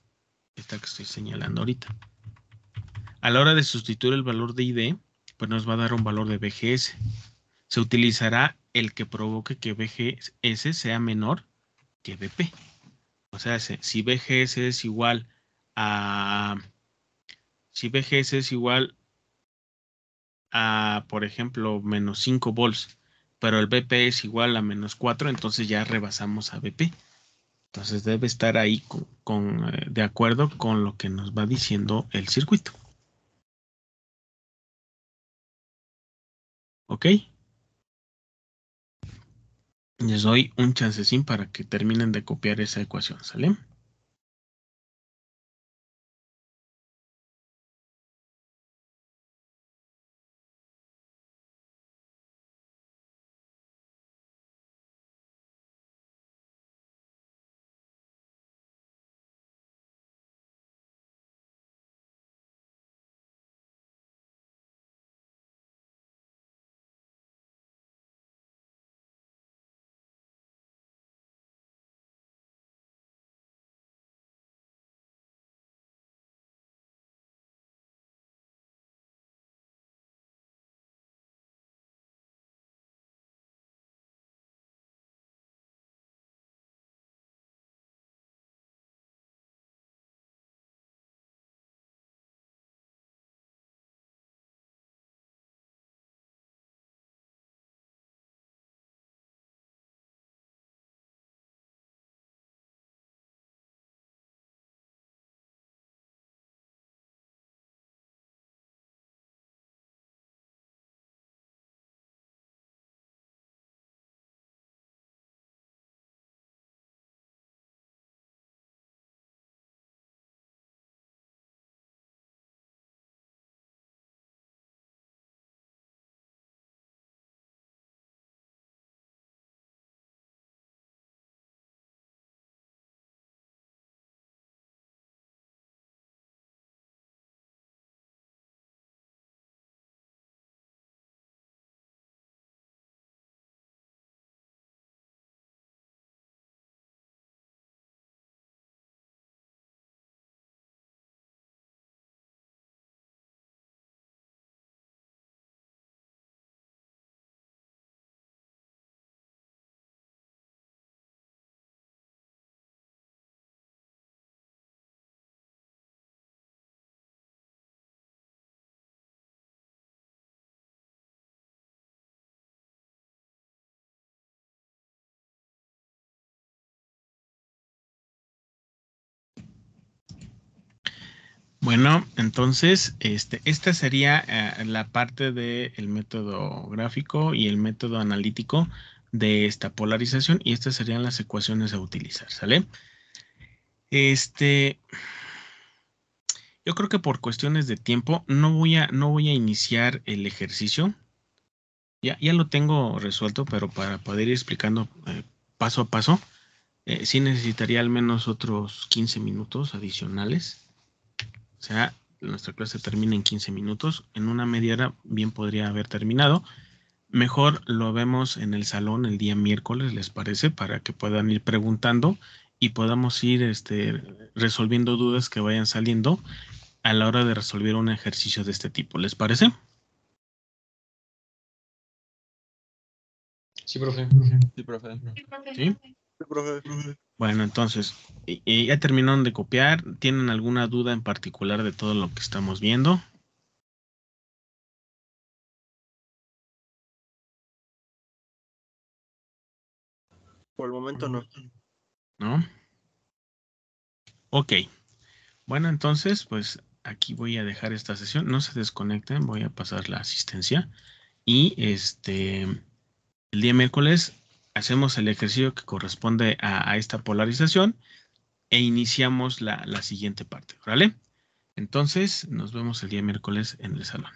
Esta que estoy señalando ahorita. A la hora de sustituir el valor de ID, pues nos va a dar un valor de BGS. Se utilizará el que provoque que BGS sea menor que BP. O sea, si BGS es igual a, por ejemplo, menos 5 volts, pero el BP es igual a menos 4, entonces ya rebasamos a BP. Entonces debe estar ahí de acuerdo con lo que nos va diciendo el circuito. ¿Ok? Les doy un chancecín para que terminen de copiar esa ecuación, ¿sale? Bueno, entonces, esta sería la parte del método gráfico y el método analítico de esta polarización, y estas serían las ecuaciones a utilizar, ¿sale? Yo creo que por cuestiones de tiempo no voy a iniciar el ejercicio. Ya lo tengo resuelto, pero para poder ir explicando paso a paso, sí necesitaría al menos otros 15 minutos adicionales. O sea, nuestra clase termina en 15 minutos. En una media hora bien podría haber terminado. Mejor lo vemos en el salón el día miércoles, ¿les parece? Para que puedan ir preguntando y podamos ir resolviendo dudas que vayan saliendo a la hora de resolver un ejercicio de este tipo. ¿Les parece? Sí, profe. Sí, profe. ¿Sí? Sí, profe. Bueno, entonces, ¿ya terminaron de copiar? ¿Tienen alguna duda en particular de todo lo que estamos viendo? Por el momento no. ¿No? Ok. Bueno, entonces, pues aquí voy a dejar esta sesión. No se desconecten, voy a pasar la asistencia. Y el día miércoles hacemos el ejercicio que corresponde a esta polarización e iniciamos la siguiente parte, ¿vale? Entonces, nos vemos el día miércoles en el salón.